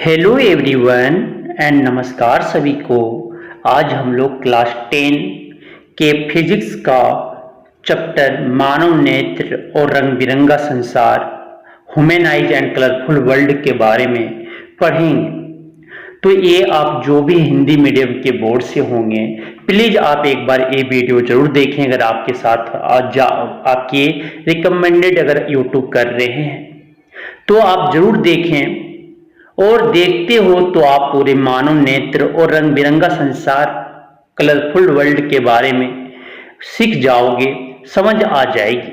Hello everyone and नमस्कार सभी को। आज हम लोग क्लास 10 के फिजिक्स का चैप्टर मानव नेत्र और रंग बिरंगा संसार human eyes and colourful world के बारे में पढ़ेंगे। तो ये आप जो भी हिंदी मीडियम के बोर्ड से होंगे, प्लीज़ आप एक बार ये वीडियो जरूर देखें। अगर आपके साथ आपके रिकमेंडेड अगर यूट्यूब कर रहे हैं तो आप जरूर देखें, और देखते हो तो आप पूरे मानव नेत्र और रंग बिरंगा संसार कलरफुल वर्ल्ड के बारे में सीख जाओगे, समझ आ जाएगी।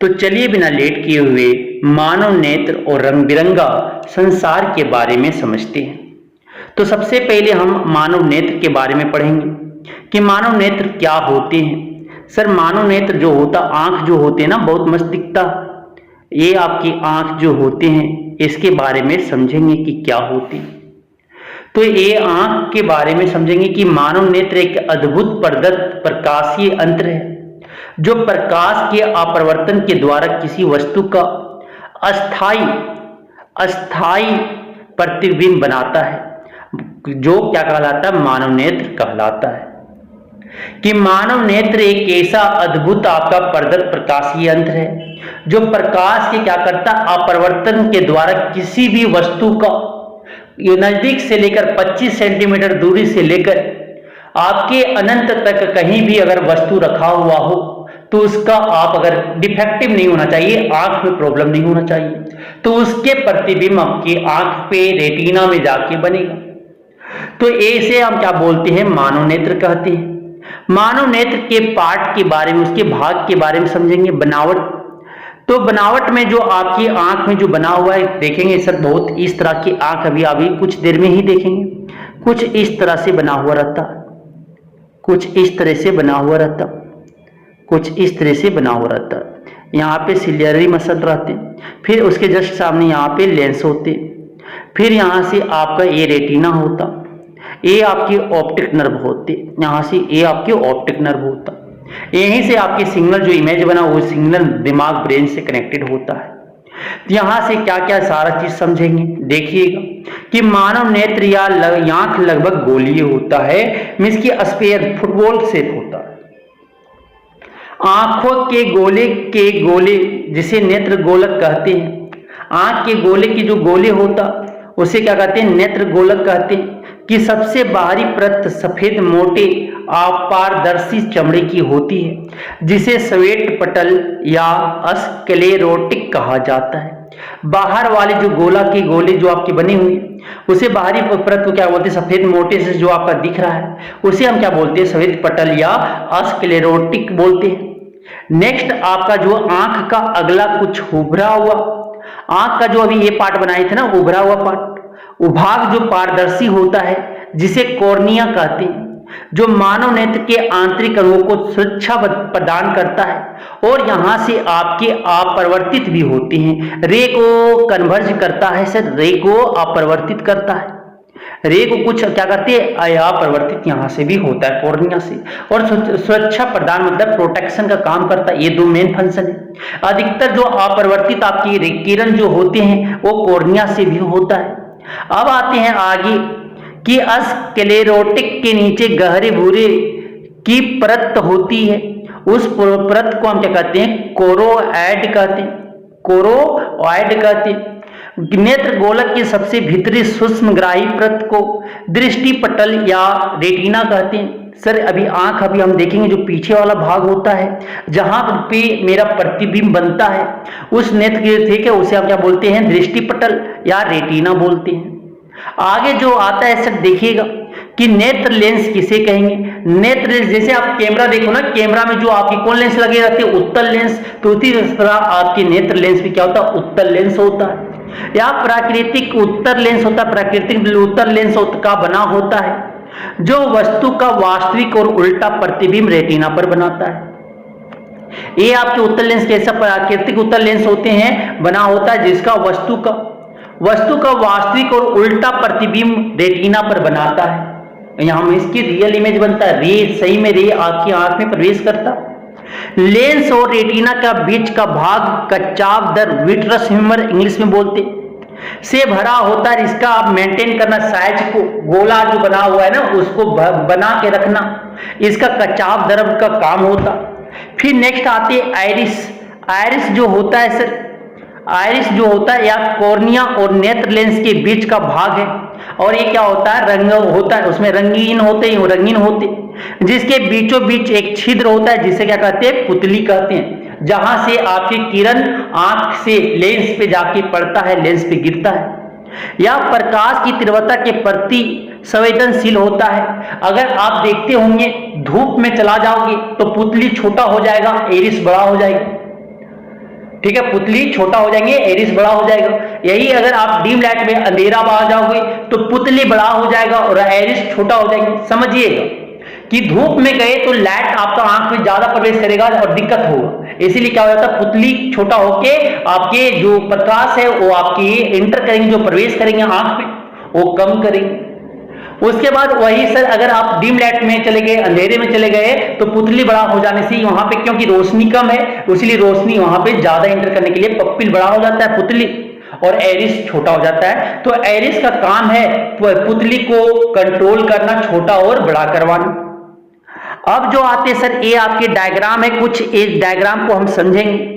तो चलिए बिना लेट किए हुए मानव नेत्र और रंग बिरंगा संसार के बारे में समझते हैं। तो सबसे पहले हम मानव नेत्र के बारे में पढ़ेंगे कि मानव नेत्र क्या होते हैं। सर, मानव नेत्र जो होता, आंख जो होते हैं ना, बहुत मस्त दिखता, ये आपकी आंख जो होते हैं इसके बारे में समझेंगे कि क्या होती। तो ये आंख के बारे में समझेंगे कि मानव नेत्र एक अद्भुत प्रकाशीय यंत्र है जो प्रकाश के अपवर्तन के द्वारा किसी वस्तु का अस्थाई प्रतिबिंब बनाता है, जो क्या कहलाता है, मानव नेत्र कहलाता है। कि मानव नेत्र एक ऐसा अद्भुत आपका प्रकाशीय यंत्र है जो प्रकाश के क्या करता है, अपवर्तन के द्वारा किसी भी वस्तु का नजदीक से लेकर 25 सेंटीमीटर दूरी से लेकर आपके अनंत तक कहीं भी अगर वस्तु रखा हुआ हो तो उसका आप अगर डिफेक्टिव नहीं होना चाहिए, आंख में प्रॉब्लम नहीं होना चाहिए, तो उसके प्रतिबिंब आपकी आंख पे रेटिना में जाके बनेगा। तो ऐसे हम क्या बोलते हैं, मानव नेत्र कहते हैं। मानव नेत्र के पार्ट के बारे में, उसके भाग के बारे में समझेंगे। बनावट, तो बनावट में जो आपकी आंख में जो बना हुआ है देखेंगे सर, बहुत इस तरह की आंख अभी कुछ देर में ही देखेंगे, कुछ इस तरह से बना हुआ रहता, कुछ इस तरह से बना हुआ रहता, कुछ इस तरह से बना हुआ रहता। यहाँ पे सिलियरी मसल रहते, फिर उसके जस्ट सामने यहाँ पे लेंस होते, फिर यहाँ से आपका ये रेटिना होता, ये आपकी ऑप्टिक नर्व होते, यहाँ से ये आपके ऑप्टिक नर्व होता, यहीं से आपकी सिग्नल जो इमेज बना वो सिग्नल दिमाग ब्रेन से कनेक्टेड होता है। यहाँ से क्या क्या सारा चीज समझेंगे। देखिएगा कि मानव नेत्र या आंख लगभग गोलीय होता है, मींस की स्फीयर, फुटबॉल शेप होता है। आंखों के गोले जिसे नेत्र गोलक कहते हैं, आंख के गोले की जो गोले होता उसे क्या कहते हैं, नेत्र गोलक कहते हैं। कि सबसे बाहरी परत सफेद मोटे अपारदर्शी चमड़े की होती है जिसे श्वेत पटल या स्क्लेरोटिक कहा जाता है। बाहर वाले जो गोला के गोले जो आपके बने हुए उसे बाहरी परत को क्या बोलते हैं, सफेद मोटे से जो आपका दिख रहा है उसे हम क्या बोलते हैं, श्वेत पटल या स्क्लेरोटिक बोलते हैं। नेक्स्ट आपका जो आंख का अगला कुछ उभरा हुआ, आंख का जो अभी ये पार्ट बनाए थे ना, उभरा हुआ पार्ट, उभाग जो पारदर्शी होता है जिसे कॉर्निया कहते हैं, जो मानव नेत्र के आंतरिक अंगों को सुरक्षा प्रदान करता है और यहां से आपके अपरिवर्तित भी होते हैं। रे को कन्वर्ज करता है सर, रे को अपरिवर्तित करता है, रे को कुछ क्या करते हैं, अपरिवर्तित यहां से भी होता है कॉर्निया से, और सुरक्षा प्रदान मतलब प्रोटेक्शन का काम करता है। ये दो मेन फंक्शन है। अधिकतर जो अपरिवर्तित आपकी किरण जो होते हैं वो कॉर्निया से भी होता है। अब आते हैं आगे कि स्क्लेरोटिक के नीचे गहरे भूरे की परत होती है, उस परत को हम क्या कहते हैं, कोरोइड कहते हैं, कोरोइड कहते हैं। नेत्र गोलक के सबसे भीतरी सूक्ष्मग्राही परत को दृष्टि पटल या रेटिना कहते हैं। सर अभी आंख अभी हम देखेंगे जो पीछे वाला भाग होता है जहां पे मेरा प्रतिबिंब बनता है उस नेत्र के, ठीक है, उसे हम क्या बोलते हैं, दृष्टि पटल या रेटिना बोलते हैं। आगे जो आता है सर देखिएगा कि नेत्र लेंस किसे कहेंगे। नेत्र लेंस, जैसे आप कैमरा देखो ना, कैमरा में जो आपकी कौन लेंस लगे रहते हैं, उत्तल लेंस, तो उसी तरह आपके नेत्र लेंस भी क्या होता है, उत्तल लेंस होता है या प्राकृतिक उत्तर लेंस होता है। प्राकृतिक उत्तर लेंस का बना होता है जो वस्तु का वास्तविक और उल्टा प्रतिबिंब रेटिना पर बनाता है। ये आपके उत्तल लेंस कैसा, प्राकृतिक उत्तल लेंस होते हैं, बना होता है जिसका वस्तु का वास्तविक और उल्टा प्रतिबिंब रेटिना पर बनाता है। यहां में इसकी रियल इमेज बनता है, रे सही में रे आपकी आंख में प्रवेश करता। लेंस और रेटिना का बीच का भाग कच्चाव दर विट्रस ह्यूमर इंग्लिश में बोलते। से भरा होता है। इसका आप मेंटेन करना, साइज को गोला जो बना हुआ है ना उसको बना के रखना, इसका कचाव द्रव का काम होता। फिर नेक्स्ट आती है आइरिस। आइरिस जो होता है सर, आइरिस जो होता है या कॉर्निया और नेत्र लेंस के बीच का भाग है, और ये क्या होता है, रंग होता है, उसमें रंगीन होते, जिसके बीचों बीच एक छिद्र होता है जिसे क्या कहते हैं, पुतली कहते हैं, जहां से आपकी किरण आंख से लेंस पे जाके पड़ता है, लेंस पे गिरता है। यह प्रकाश की तीव्रता के प्रति संवेदनशील होता है। अगर आप देखते होंगे धूप में चला जाओगे तो पुतली छोटा हो जाएगा, एरिस बड़ा हो जाएगा। ठीक है, पुतली छोटा हो जाएंगे, एरिस बड़ा हो जाएगा। यही अगर आप डीम लाइट में अंधेरा में आ जाओगे तो पुतली बड़ा हो जाएगा और एरिस छोटा हो जाएंगे। समझिएगा कि धूप में गए तो लाइट आपका आंख में ज्यादा प्रवेश करेगा और दिक्कत होगा, इसीलिए क्या हो जाता है, पुतली छोटा होके आपके जो प्रकाश है वो आपकी इंटर करेंगे, जो प्रवेश करेंगे आंख में वो कम करेंगे। उसके बाद वही सर अगर आप डिम लाइट में चले गए, अंधेरे में चले गए तो पुतली बड़ा हो जाने से वहां पे क्योंकि रोशनी कम है इसलिए रोशनी वहां पे ज्यादा इंटर करने के लिए पप्पिल बड़ा हो जाता है पुतली, और एरिस छोटा हो जाता है। तो एरिस का काम है पुतली को कंट्रोल करना, छोटा और बड़ा करवाना। अब जो आते हैं सर ये आपके डायग्राम है, कुछ इस डायग्राम को हम समझेंगे।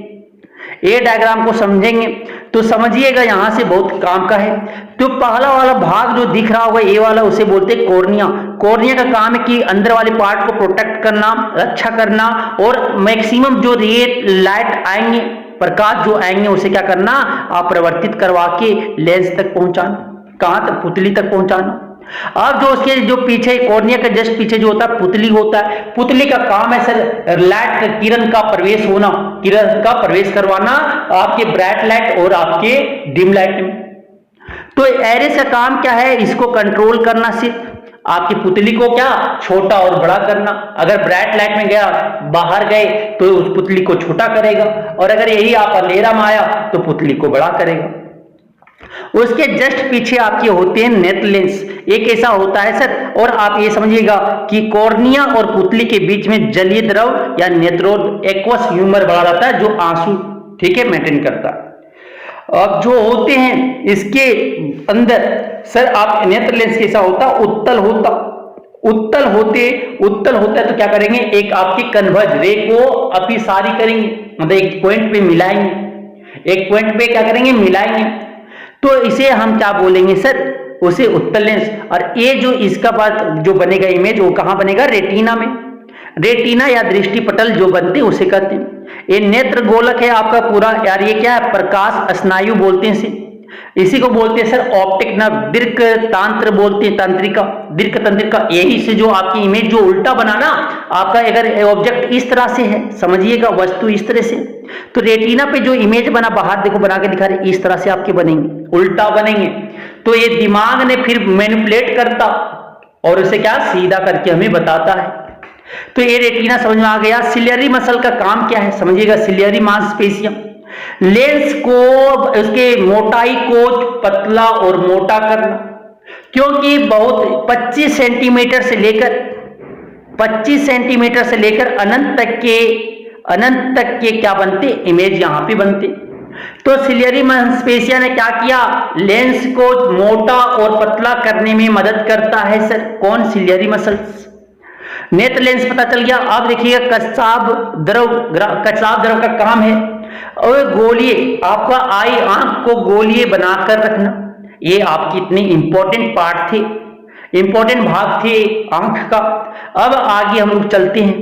ये डायग्राम को समझेंगे तो समझिएगा यहां से बहुत काम का है। तो पहला वाला भाग जो दिख रहा होगा ये वाला, उसे बोलते हैं कॉर्निया। कॉर्निया का काम है कि अंदर वाले पार्ट को प्रोटेक्ट करना, रक्षा करना, और मैक्सिमम जो रे लाइट आएंगे, प्रकाश जो आएंगे उसे क्या करना, अपरिवर्तित करवा के लेंस तक पहुंचाना, कहां तक, पुतली तक पहुंचाना। अब जो उसके जो पीछे कॉर्निया के जस्ट पीछे जो होता है पुतली होता है, पुतली का काम है सर लाइट किरण का प्रवेश होना, किरण का प्रवेश करवाना आपके ब्राइट लाइट और आपके डिम लाइट में। तो एरिस का काम क्या है, इसको कंट्रोल करना, सिर्फ आपकी पुतली को क्या छोटा और बड़ा करना। अगर ब्राइट लाइट में गया, बाहर गए तो उस पुतली को छोटा करेगा, और अगर यही आप अंधेरा में आया तो पुतली को बड़ा करेगा। उसके जस्ट पीछे आपके होते हैं नेत्र लेंस। एक ऐसा होता है सर, और आप ये समझिएगा कि कॉर्निया और पुतली के बीच में जलीय द्रव या नेत्रोड एक्वस ह्यूमर बना रहता है जो आंसू, ठीक है, मेंटेन करता है। अब जो होते हैं इसके अंदर सर आप नेत्र लेंस कैसा होता, उत्तल होता, उत्तल होता है तो क्या करेंगे, एक आपकी कन्वर्ज रे को अपिसारी करेंगे, मतलब एक पॉइंट पे मिलाएंगे, एक पॉइंट पे क्या करेंगे, मिलाएंगे। तो इसे हम क्या बोलेंगे सर, उसे उत्तल लेंस। और ये जो इसका बात जो बनेगा इमेज, वो कहां बनेगा, रेटिना में। रेटिना या दृष्टि पटल जो बनते हैं उसे कहते हैं। ये नेत्र गोलक है आपका पूरा यार, ये क्या है, प्रकाश स्नायु बोलते हैं इसी को बोलते हैं सर ऑप्टिक नर्व, दीर्घ तांत्र बोलते हैं, तंत्रिका, दीर्घ तंत्रिका। यही से जो आपकी इमेज जो उल्टा बनाना आपका, अगर ऑब्जेक्ट इस तरह से है, समझिएगा वस्तु इस तरह से, तो रेटिना पे जो इमेज बना, बाहर देखो बना के दिखा रहे, इस तरह से आपके बनेंगे, उल्टा बनेंगे। तो ये दिमाग ने फिर मैनिपुलेट करता और उसे क्या सीधा करके हमें बताता है। तो ये रेटिना समझ में आ गया। सिलियरी मसल का काम क्या है, समझिएगा, सिलियरी मांसपेशियां लेंस को, उसके मोटाई को पतला और मोटा करना, क्योंकि बहुत 25 सेंटीमीटर से लेकर अनंत तक के क्या बनते, इमेज यहां पे बनते। तो सिलियरी मांसपेशियां ने क्या किया, लेंस को मोटा और पतला करने में मदद करता है सर, कौन, सिलियरी मसल्स। नेत्र लेंस पता चल गया। अब देखिएगा कचाव द्रव का काम है, और गोलीय, आपका आंख को गोलीय बनाकर रखना। ये आपकी इतने इंपॉर्टेंट पार्ट थे, इंपॉर्टेंट भाग थे आंख का। अब आगे हम लोग चलते हैं।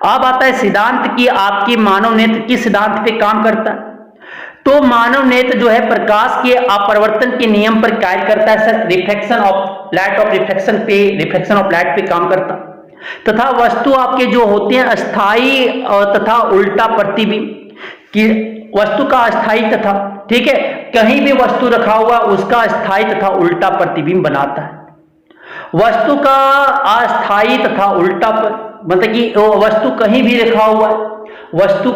अब आता है सिद्धांत की, आपकी मानव नेत्र किस सिद्धांत पे काम करता है। तो मानव नेत्र जो है प्रकाश के अपवर्तन के नियम पर कार्य करता है सर, रिफ्लेक्शन ऑफ लाइट पे काम करता, तथा वस्तु आपके जो होते हैं अस्थाई और तथा उल्टा प्रतिबिंब कि वस्तु का अस्थाई तथा, ठीक है, कहीं भी वस्तु रखा हुआ उसका अस्थाई तथा उल्टा प्रतिबिंब बनाता है। वस्तु का अस्थाई तथा उल्टा मतलब कि वस्तु कहीं भी रखा हुआ, वस्तु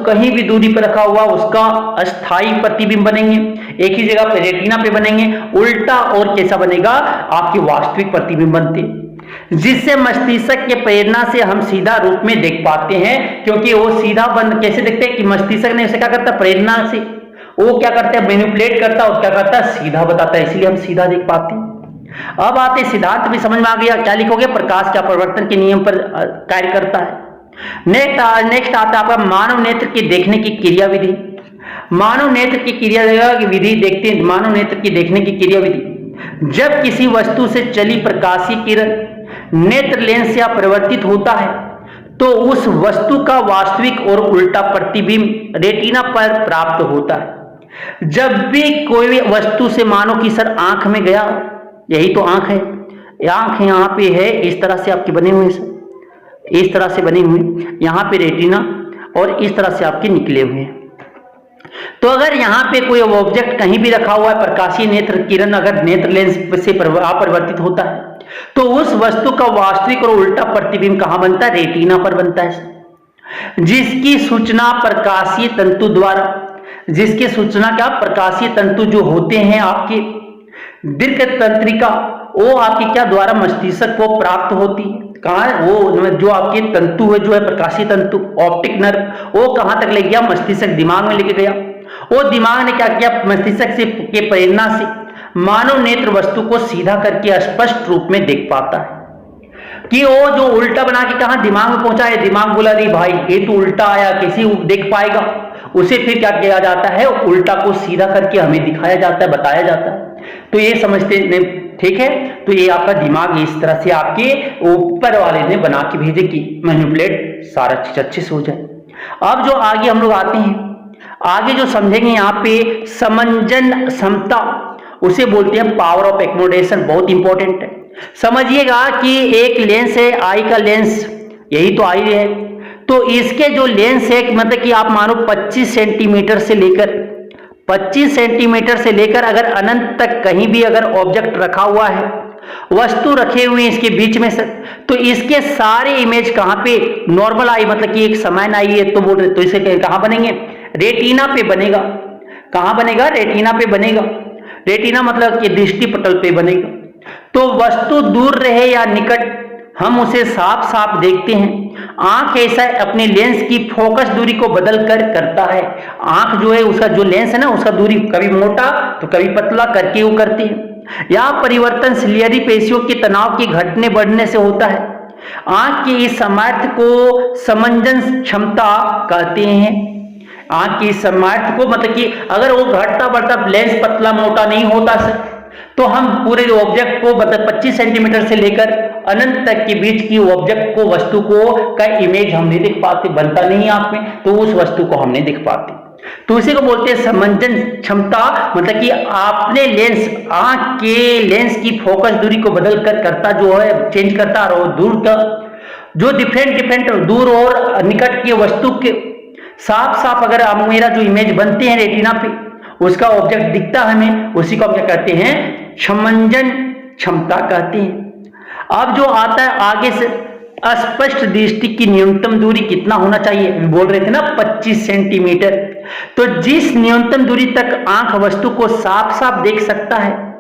कहीं भी दूरी पर रखा हुआ उसका अस्थाई प्रतिबिंब बनेंगे, एक ही जगह पे रेटिना पे बनेंगे। उल्टा और कैसा बनेगा, आपके वास्तविक प्रतिबिंब बनते, जिससे मस्तिष्क के प्रेरणा से हम सीधा रूप में देख पाते हैं, क्योंकि वो सीधा बंद कैसे देखते हैं कि मस्तिष्क ने उसे क्या करता, प्रेरणा से वो क्या करता है, मैनिपुलेट करता है और क्या करता है, सीधा बताता है, इसलिए हम सीधा देख पाते हैं। अब आते सिद्धांत भी समझ में आ गया, क्या लिखोगे, प्रकाश क्या परिवर्तन के नियम पर कार्य करता है। नेक्स्ट आता है आपका मानव नेत्र की देखने की क्रिया विधि। मानव नेत्र की क्रिया विधि देखते हैं, मानव नेत्र की देखने की क्रिया विधि। जब किसी वस्तु से चली प्रकाशीय किरण नेत्र लेंस से परिवर्तित होता है तो उस वस्तु का वास्तविक और उल्टा प्रतिबिंब रेटिना पर प्राप्त होता है। जब भी कोई वस्तु से मानो कि सर आंख में गया, यही तो आंख है, आंख यहां पे है, इस तरह से आपके बने हुए सर, इस तरह से बने हुए, यहां पे रेटिना और इस तरह से आपके निकले हुए हैं। तो अगर यहां पे कोई ऑब्जेक्ट कहीं भी रखा हुआ है, प्रकाशीय नेत्र किरण अगर नेत्र लेंस से अपरिवर्तित होता है तो उस वस्तु का वास्तविक और उल्टा प्रतिबिंब कहां बनता है, रेटिना पर बनता है, जिसकी सूचना प्रकाशीय तंतु द्वारा, जिसकी सूचना क्या, प्रकाशीय तंतु जो होते हैं आपके दीर्घ तंत्रिका, वो आपके क्या द्वारा मस्तिष्क को प्राप्त होती है। कहां है वो, जो आपके तंतु है, जो है प्रकाशीय तंतु ऑप्टिक नर्व, वो कहां तक ले गया, मस्तिष्क दिमाग में लेके गया। वो दिमाग ने क्या किया, मस्तिष्क से के प्रेरणा से मानव नेत्र वस्तु को सीधा करके स्पष्ट रूप में देख पाता है। कि वो जो उल्टा बना के कहां दिमाग में पहुंचा है, दिमाग बोला अरे भाई ये तो उल्टा आया, कैसे देख पाएगा, उसे फिर क्या किया जाता है, उल्टा को सीधा करके हमें दिखाया जाता है, बताया जाता है। तो ये समझते नहीं, ठीक है। तो ये आपका दिमाग इस तरह से आपके ऊपर वाले ने बना के भेजे कि मैनिपुलेट सारा चीज अच्छे से हो जाए। अब जो आगे हम लोग आते हैं, आगे जो समझेंगे यहाँ पे समंजन क्षमता, उसे बोलते हैं पावर ऑफ एकोमोडेशन, बहुत इंपॉर्टेंट है। समझिएगा कि एक लेंस है, आई का लेंस, यही तो आई है, तो इसके जो लेंस है मतलब कि आप मानो 25 सेंटीमीटर से लेकर 25 सेंटीमीटर से लेकर अगर अनंत तक कहीं भी अगर ऑब्जेक्ट रखा हुआ है, वस्तु रखे हुए इसके बीच में से, तो इसके सारे इमेज कहां पे, नॉर्मल आई मतलब कि एक समान आई है तो बोल रहे, तो इसे कहां बनेंगे, रेटिना पे बनेगा। कहां बनेगा, रेटिना पे बनेगा। रेटिना मतलब कि दृष्टि पटल पे बनेगा। तो वस्तु दूर रहे या निकट हम उसे साफ साफ देखते हैं। आंख ऐसा अपने लेंस की फोकस दूरी को बदल कर करता है। आंख जो है उसका जो लेंस है ना, उसका दूरी कभी मोटा तो कभी पतला करके वो करती है। यह परिवर्तन सिलियरी पेशियों के तनाव के घटने बढ़ने से होता है। आंख की इस सामर्थ्य को समंजन क्षमता कहते हैं। आंख की सामर्थ्य को मतलब कि अगर वो घटता बढ़ता, लेंस पतला मोटा नहीं होता सर, तो हम पूरे ऑब्जेक्ट को मतलब 25 सेंटीमीटर से लेकर अनंत तक के बीच की ऑब्जेक्ट को, वस्तु को का इमेज हम नहीं देख पाते, बनता नहीं आंख में, तो उस वस्तु को हम नहीं देख पाते। तो इसी को बोलते हैं समंजन क्षमता, मतलब कि आपने लेंस, आंख के लेंस की फोकस दूरी को बदल कर करता जो है, चेंज करता और दूर का जो डिफरेंट दूर और निकट की वस्तु के साफ साफ अगर आप मेरा जो इमेज बनते हैं रेटिना पे, उसका ऑब्जेक्ट दिखता हमें, उसी को हम क्या कहते हैं, समंजन क्षमता कहते हैं। अब जो आता है आगे से, अस्पष्ट दृष्टि की न्यूनतम दूरी कितना होना चाहिए, बोल रहे थे ना 25 सेंटीमीटर। तो जिस न्यूनतम दूरी तक आंख वस्तु को साफ साफ देख सकता है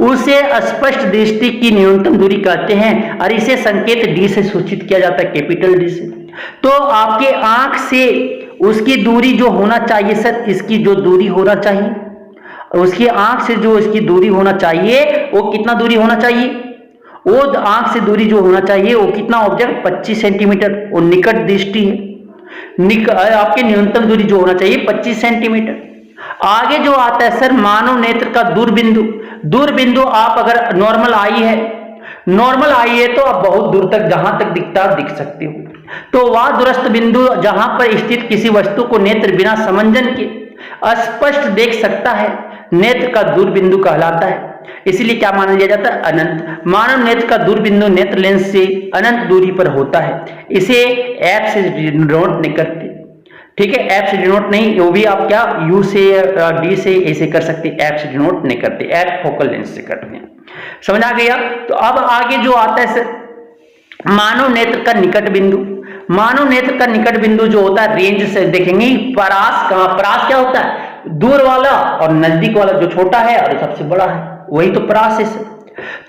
उसे अस्पष्ट दृष्टि की न्यूनतम दूरी कहते हैं, और इसे संकेत डी से सूचित किया जाता है, कैपिटल डी से। तो आपके आंख से उसकी दूरी जो होना चाहिए सर, इसकी जो दूरी होना चाहिए, उसकी आंख से जो इसकी दूरी होना चाहिए वो कितना दूरी होना चाहिए, वो आंख से दूरी जो होना चाहिए वो कितना, ऑब्जेक्ट 25 सेंटीमीटर, वो निकट दृष्टि है। आपके न्यूनतम दूरी जो होना चाहिए 25 सेंटीमीटर। आगे जो आता है सर मानव नेत्र का दूरबिंदु। दूरबिंदु आप अगर नॉर्मल आई है, नॉर्मल आई है तो आप बहुत दूर तक जहां तक दिखता है दिख सकते हो। तो वह दूरस्थ बिंदु जहां पर स्थित किसी वस्तु को नेत्र बिना समंजन के स्पष्ट देख सकता है, नेत्र का दूरबिंदु कहलाता है। इसलिए क्या माना लिया जाता है, अनंत। मानव नेत्र का दूरबिंदु नेत्र लेंस से अनंत दूरी पर होता है। इसे एफ से डिनोट नहीं करते, ठीक है, एफ से डिनोट नहीं, वो भी आप क्या यू से डी से ऐसे कर सकते, एफ से डिनोट नहीं करते, एफ फोकल लेंस से करते हैं। समझ आ गया। तो अब आगे जो आता है सर मानव नेत्र का निकट बिंदु। मानव नेत्र का निकट बिंदु जो होता है, रेंज से देखेंगे परास, कहां परास क्या होता है, दूर वाला, और नजदीक वाला जो छोटा है और सबसे बड़ा है वही तो परास है सर।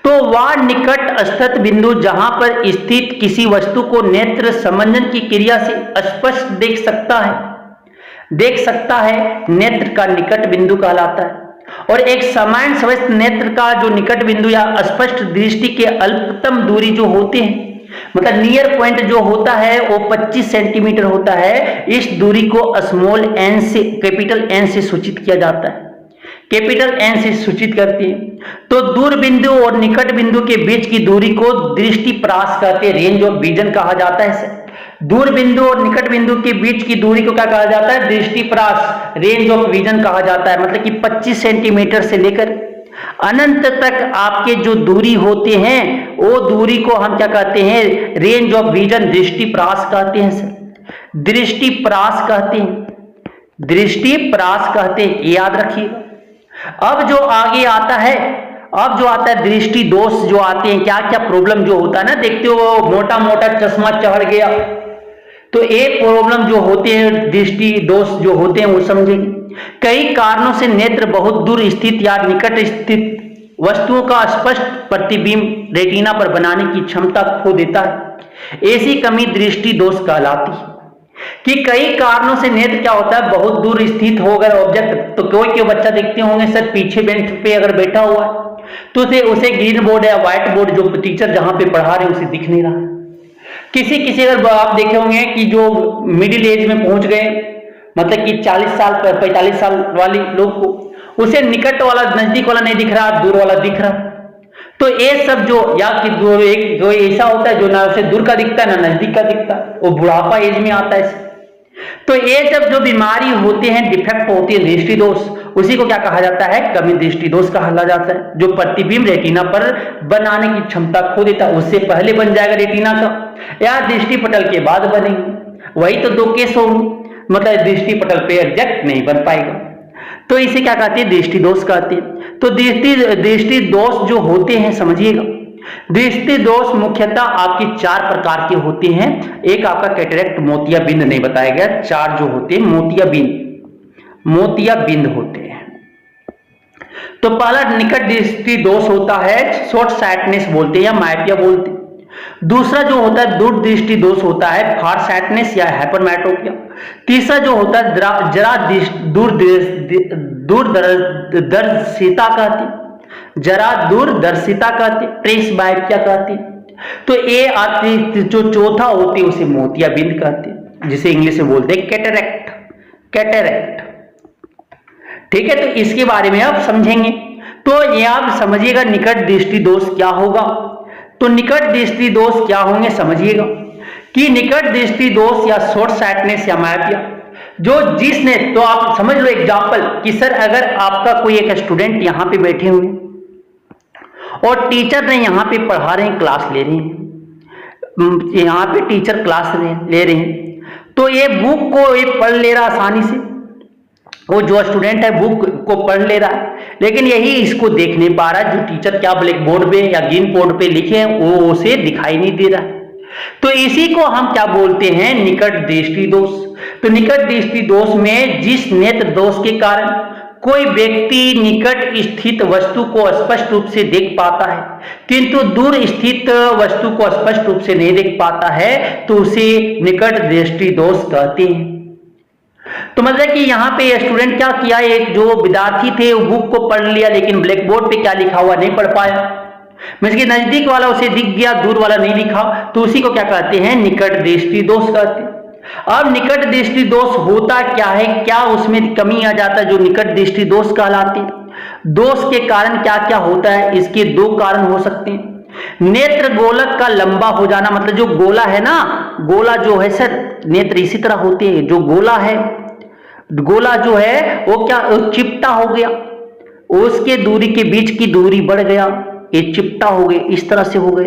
तो वह निकट स्थित बिंदु जहां पर स्थित किसी वस्तु को नेत्र समंजन की क्रिया से स्पष्ट देख सकता है, देख सकता है, नेत्र का निकट बिंदु कहलाता है। और एक सामान्य स्वस्थ नेत्र का जो निकट बिंदु या स्पष्ट दृष्टि के अल्पतम दूरी जो होते हैं, मतलब नियर पॉइंट जो होता है वो 25 सेंटीमीटर होता है। इस दूरी को स्मॉल एन से कैपिटल एन से सूचित किया जाता है, कैपिटल एन से सूचित करती है। तो दूर बिंदु और निकट बिंदु के बीच की दूरी को दृष्टि परास कहते हैं, रेंज ऑफ विजन कहा जाता है। दूर बिंदु और निकट बिंदु के बीच की दूरी को क्या कहा जाता है? दृष्टि परास, रेंज ऑफ विजन कहा जाता है। मतलब कि 25 सेंटीमीटर से लेकर अनंत तक आपके जो दूरी होते हैं वो दूरी को हम क्या कहते हैं? रेंज ऑफ विजन, दृष्टि परास कहते हैं सर, दृष्टि परास कहते हैं, दृष्टि परास कहते हैं, याद रखिएगा। अब जो आगे आता है, अब जो आता है दृष्टि दोष जो आते हैं, क्या क्या प्रॉब्लम जो होता है ना, देखते हो वो मोटा मोटा चश्मा चढ़ गया, तो एक प्रॉब्लम जो होते हैं दृष्टि दोष जो होते हैं वो समझेंगे। कई कारणों से नेत्र बहुत दूर स्थित या निकट स्थित वस्तुओं का स्पष्ट प्रतिबिंब रेटिना पर बनाने की क्षमता खो देता है। ऐसी कमी दृष्टि दोष कहलाती है। कि कई कारणों से नेत्र क्या होता है, बहुत दूर स्थित हो गए ऑब्जेक्ट, तो कोई बच्चा देखते होंगे सर पीछे बेंच पे अगर बैठा हुआ है तो उसे ग्रीन बोर्ड या व्हाइट बोर्ड जो टीचर जहां पे पढ़ा रहे हैं उसे दिख नहीं रहा। किसी अगर आप देखे होंगे कि जो मिडिल एज में पहुंच गए, मतलब कि 40 साल 45 साल वाले लोग को, उसे निकट वाला नजदीक वाला नहीं दिख रहा, दूर वाला दिख रहा। तो ये सब जो या कि एक जो ऐसा होता है जो ना उसे दूर का दिखता है ना नजदीक का दिखता है, वो बुढ़ापा एज में आता है। तो ये सब जो बीमारी होते हैं, डिफेक्ट होती है दृष्टि दोष, उसी को क्या कहा जाता है? कमी दृष्टि दोष कहा जाता है। जो प्रतिबिंब रेटिना पर बनाने की क्षमता खो देता है, उससे पहले बन जाएगा रेटिना का या दृष्टि पटल के बाद बनेंगे। वही तो दो केस होंगे, मतलब दृष्टि पटल पे एग्जैक्ट नहीं बन पाएगा, तो इसे क्या कहते हैं? दृष्टि दोष कहते हैं। तो दृष्टि दोष जो होते हैं समझिएगा, दृष्टि दोष मुख्यतः आपके 4 प्रकार के होते हैं। एक आपका कैटरेक्ट, मोतियाबिंद नहीं बताया गया, 4 जो होते हैं मोतियाबिंद होते हैं। तो पहला निकट दृष्टि दोष होता है, शॉर्ट साइटनेस बोलते हैं या माइपिया बोलते हैं। दूसरा जो होता है दूर दृष्टि दोष होता है, फार साइटनेस या हाइपरमेट्रोपिया। तीसरा जो होता है जरा दूरदर्शिता कहते हैं, जरा दूरदर्शिता कहते, प्रेस बायोपिया कहते। तो ये आती जो चौथा होते उसे मोतियाबिंद कहते, जिसे इंग्लिश में बोलते हैं कैटरेक्ट। ठीक है, तो इसके बारे में आप समझेंगे। तो ये आप समझिएगा निकट दृष्टि दोष क्या होगा। तो निकट दृष्टि दोष क्या होंगे समझिएगा कि निकट दृष्टि दोष या शॉर्ट साइटनेस या मायोपिया जो जिसने, तो आप समझ लो एग्जांपल कि सर अगर आपका कोई एक स्टूडेंट यहां पे बैठे हुए और टीचर ने यहाँ पे पढ़ा रहे हैं, क्लास ले रहे हैं, यहाँ पे टीचर क्लास ले रहे हैं, तो ये बुक को ये पढ़ ले रहा आसानी से, वो जो स्टूडेंट है बुक को पढ़ ले रहा है, लेकिन यही इसको देख नहीं पा रहा है जो टीचर क्या ब्लैक बोर्ड पे या ग्रीन बोर्ड पे लिखे हैं वो उसे दिखाई नहीं दे रहा है। तो इसी को हम क्या बोलते हैं? निकट दृष्टि दोष। तो निकट दृष्टि दोष में जिस नेत्र दोष के कारण कोई व्यक्ति निकट स्थित वस्तु को स्पष्ट रूप से देख पाता है किंतु दूर स्थित वस्तु को स्पष्ट रूप से नहीं देख पाता है, तो उसे निकट दृष्टि दोष कहते हैं। तो मतलब कि यहाँ पे स्टूडेंट क्या किया, एक जो विद्यार्थी थे वो बुक को पढ़ लिया लेकिन ब्लैक बोर्ड पे क्या लिखा हुआ नहीं पढ़ पाया, मींस कि नजदीक वाला उसे दिख गया, दूर वाला नहीं दिखा, तो उसी को क्या कहते हैं? निकट दृष्टि दोष कहते हैं। अब निकट दृष्टि दोष होता क्या है, क्या उसमें कमी आ जाता है जो निकट दृष्टि दोष कहलाते हैं। दोष के कारण क्या क्या होता है, इसके 2 कारण हो सकते हैं। नेत्र गोलक का लंबा हो जाना, मतलब जो गोला है ना, गोला जो है सर नेत्र इसी तरह होते हैं, जो गोला है, गोला जो है वो क्या चिपटा हो गया, उसके दूरी के बीच की दूरी बढ़ गया, ये चिपटा हो गए, इस तरह से हो गए।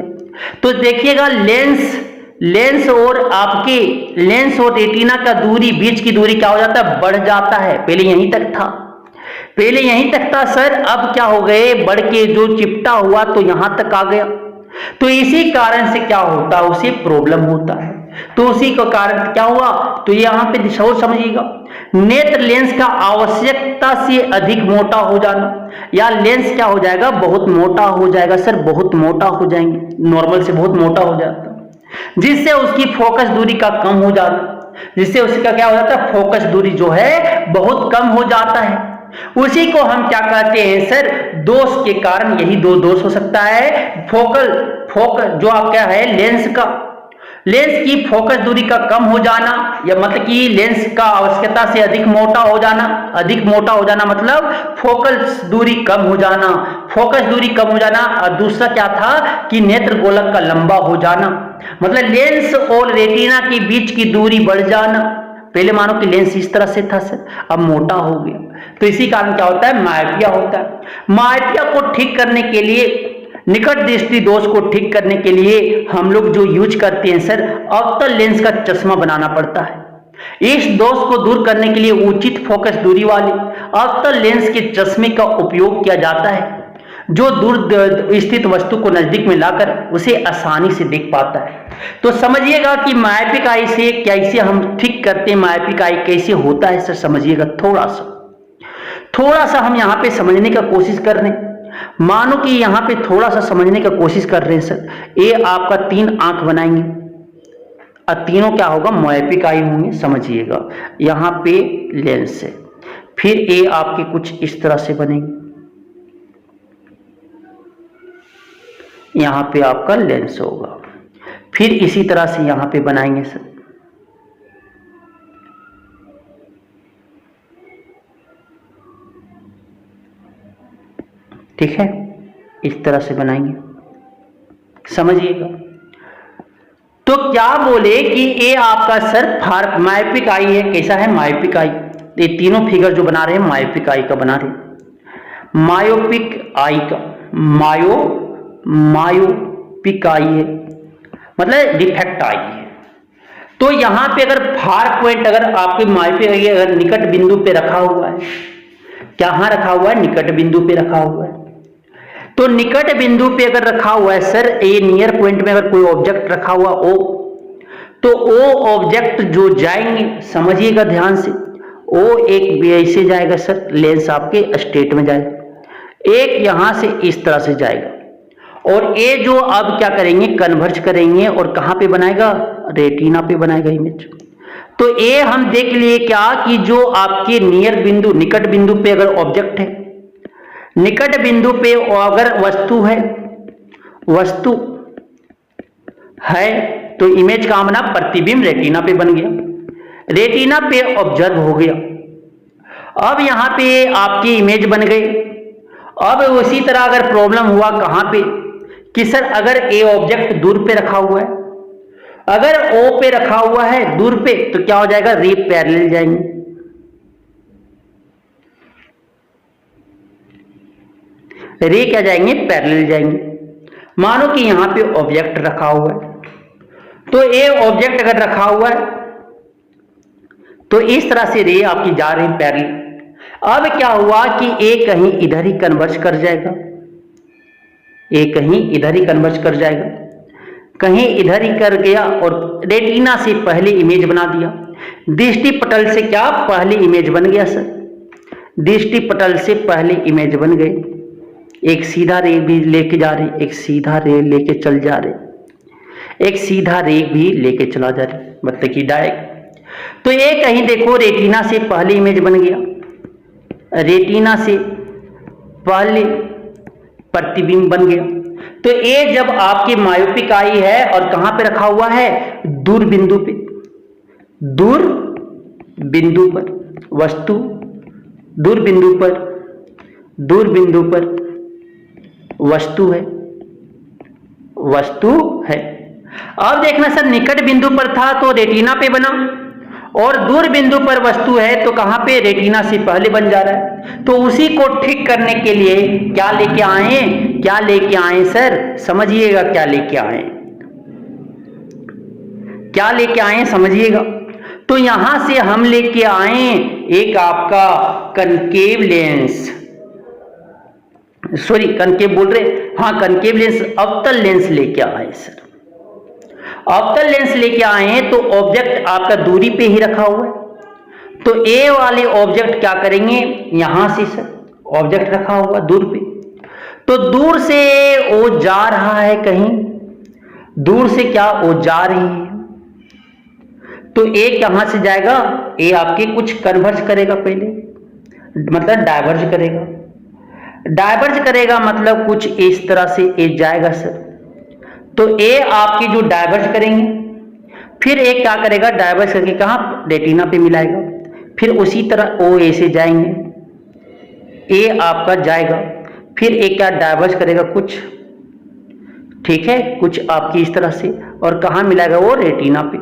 तो देखिएगा लेंस और आपके लेंस और रेटिना का दूरी, बीच की दूरी क्या हो जाता है? बढ़ जाता है। पहले यहीं तक था सर, अब क्या हो गए? बढ़ के जो चिपटा हुआ तो यहां तक आ गया। तो इसी कारण से क्या होता है? उसे प्रॉब्लम होता है। तो उसी का कारण क्या हुआ? तो यहां पे सोच समझिएगा, नेत्र लेंस का आवश्यकता से अधिक मोटा हो जाना, या लेंस क्या हो जाएगा? बहुत मोटा हो जाएगा सर, बहुत मोटा हो जाएंगे, नॉर्मल से बहुत मोटा हो जाता, जिससे उसकी फोकस दूरी का कम हो जाना, जिससे उसका क्या हो जाता है, फोकस दूरी जो है बहुत कम हो जाता है। उसी को हम क्या कहते हैं सर, दोष के कारण, यही दो दोष हो सकता है। फोकस जो आपका है लेंस की फोकस दूरी का कम हो जाना, या मतलब कि लेंस का आवश्यकता से अधिक मोटा हो जाना मतलब फोकस दूरी कम हो जाना, और दूसरा क्या था कि नेत्र गोलक का लंबा हो जाना, मतलब लेंस और रेटिना के बीच की दूरी बढ़ जाना। पहले मानो कि लेंस इस तरह से था सर, अब मोटा हो गया, तो इसी कारण क्या होता है, मायोपिया होता है। मायोपिया को ठीक करने के लिए, निकट दृष्टि दोष को ठीक करने के लिए हम लोग जो यूज करते हैं सर, अवतल लेंस का चश्मा बनाना पड़ता है। इस दोष को दूर करने के लिए उचित फोकस दूरी वाले अवतल लेंस के चश्मे का उपयोग किया जाता है, जो दूर स्थित वस्तु को नजदीक में लाकर उसे आसानी से देख पाता है। तो समझिएगा कि मायोपिक आई से कैसे हम ठीक करते हैं, मायोपिक आई कैसे होता है सर, समझिएगा थोड़ा सा हम यहाँ पे समझने का कोशिश कर रहे हैं। मानो कि यहां पे थोड़ा सा समझने का कोशिश कर रहे हैं सर, ये आपका 3 आंख बनाएंगे और तीनों क्या होगा, मायोपिक आई होंगे, समझिएगा। यहां पे लेंस है, फिर ये आपके कुछ इस तरह से बनेंगे, यहां पे आपका लेंस होगा, फिर इसी तरह से यहां पे बनाएंगे सर, ठीक है, इस तरह से बनाएंगे, समझिएगा। तो क्या बोले कि ये आपका सर मायोपिक आई है, कैसा है, मायोपिक आई। ये तीनों फिगर जो बना रहे हैं मायोपिक आई का बना रहे, मायोपिक आई का मायोपिक आई है, मतलब डिफेक्ट आई है। तो यहां पे अगर फार पॉइंट, अगर आपके मायोपिक आई अगर निकट बिंदु पे रखा हुआ है, कहां रखा हुआ है, निकट बिंदु पे रखा हुआ है, तो निकट बिंदु पे अगर रखा हुआ है सर, ए नियर पॉइंट में अगर कोई ऑब्जेक्ट रखा हुआ ओ, तो ओ ऑब्जेक्ट जो जाएंगे, समझिएगा ध्यान से, ओ एक ऐसे जाएगा सर, लेंस आपके स्ट्रेट में जाएगा, एक यहां से इस तरह से जाएगा, और ए जो अब क्या करेंगे, कन्वर्ज करेंगे और कहां पे बनाएगा, रेटिना पे बनाएगा इमेज। तो ए हम देख लिए क्या कि जो आपके नियर बिंदु, निकट बिंदु पे अगर ऑब्जेक्ट है, निकट बिंदु पे अगर वस्तु है तो इमेज कहां बना, प्रतिबिंब रेटिना पे बन गया, रेटिना पे ऑब्जर्व हो गया। अब यहां पे आपकी इमेज बन गई। अब उसी तरह अगर प्रॉब्लम हुआ कहां पे कि सर अगर ए ऑब्जेक्ट दूर पे रखा हुआ है, अगर ओ पे रखा हुआ है दूर पे, तो क्या हो जाएगा, रे पैरेलल जाएंगे, रे क्या जाएंगे, पैरेलल जाएंगे। मानो कि यहां पे ऑब्जेक्ट रखा हुआ है, तो ए ऑब्जेक्ट अगर रखा हुआ है तो इस तरह से रे आपकी जा रही है पैरेलल। अब क्या हुआ कि ए कहीं इधर ही कन्वर्ज कर जाएगा, ए कहीं इधर ही कन्वर्ज कर जाएगा, कहीं इधर ही कर गया और रेटिना से पहले इमेज बना दिया। दृष्टि पटल से क्या पहले इमेज बन गया सर, दृष्टि पटल से पहले इमेज बन गई। एक सीधा रे भी लेके जा रहे, एक सीधा रे लेके चल जा रहे, एक सीधा रे भी लेके चला जा रहे, मतलब कि डायरेक्ट। तो ये कहीं देखो रेटिना से पहले इमेज बन गया, रेटिना से पहले प्रतिबिंब बन गया। तो ये जब आपकी मायोपिक आई है और कहां पे रखा हुआ है, दूर बिंदु पे, दूर बिंदु पर वस्तु, दूर बिंदु पर, दूर बिंदु पर वस्तु है, वस्तु है। अब देखना सर, निकट बिंदु पर था तो रेटिना पे बना, और दूर बिंदु पर वस्तु है तो कहां पे, रेटिना से पहले बन जा रहा है। तो उसी को ठीक करने के लिए क्या लेके आए, क्या लेके आए सर, समझिएगा क्या लेके आए, क्या लेके आए समझिएगा। तो यहां से हम लेके आए एक आपका कनकेव लेंस, सॉरी कनकेव बोल रहे, हाँ कनकेव लेंस, अवतल लेंस लेके आए सर, अवतल लेंस लेके आए हैं। तो ऑब्जेक्ट आपका दूरी पे ही रखा हुआ है, तो ए वाले ऑब्जेक्ट क्या करेंगे, यहां से सर ऑब्जेक्ट रखा हुआ दूर पे, तो दूर से वो जा रहा है कहीं, दूर से क्या वो जा रही है, तो ए कहां से जाएगा, ए आपके कुछ कन्वर्ज करेगा पहले, मतलब डाइवर्ज करेगा। डाइवर्ज करेगा मतलब कुछ इस तरह से ए जाएगा सर। तो ए आपकी जो डाइवर्ज करेंगे, फिर ए क्या करेगा, डाइवर्ज करके कहां, रेटिना पे मिलाएगा। फिर उसी तरह ओ ए से जाएंगे, ए आपका जाएगा, फिर ए क्या डाइवर्ज करेगा कुछ, ठीक है, कुछ आपकी इस तरह से, और कहां मिलाएगा वो, रेटिना पे।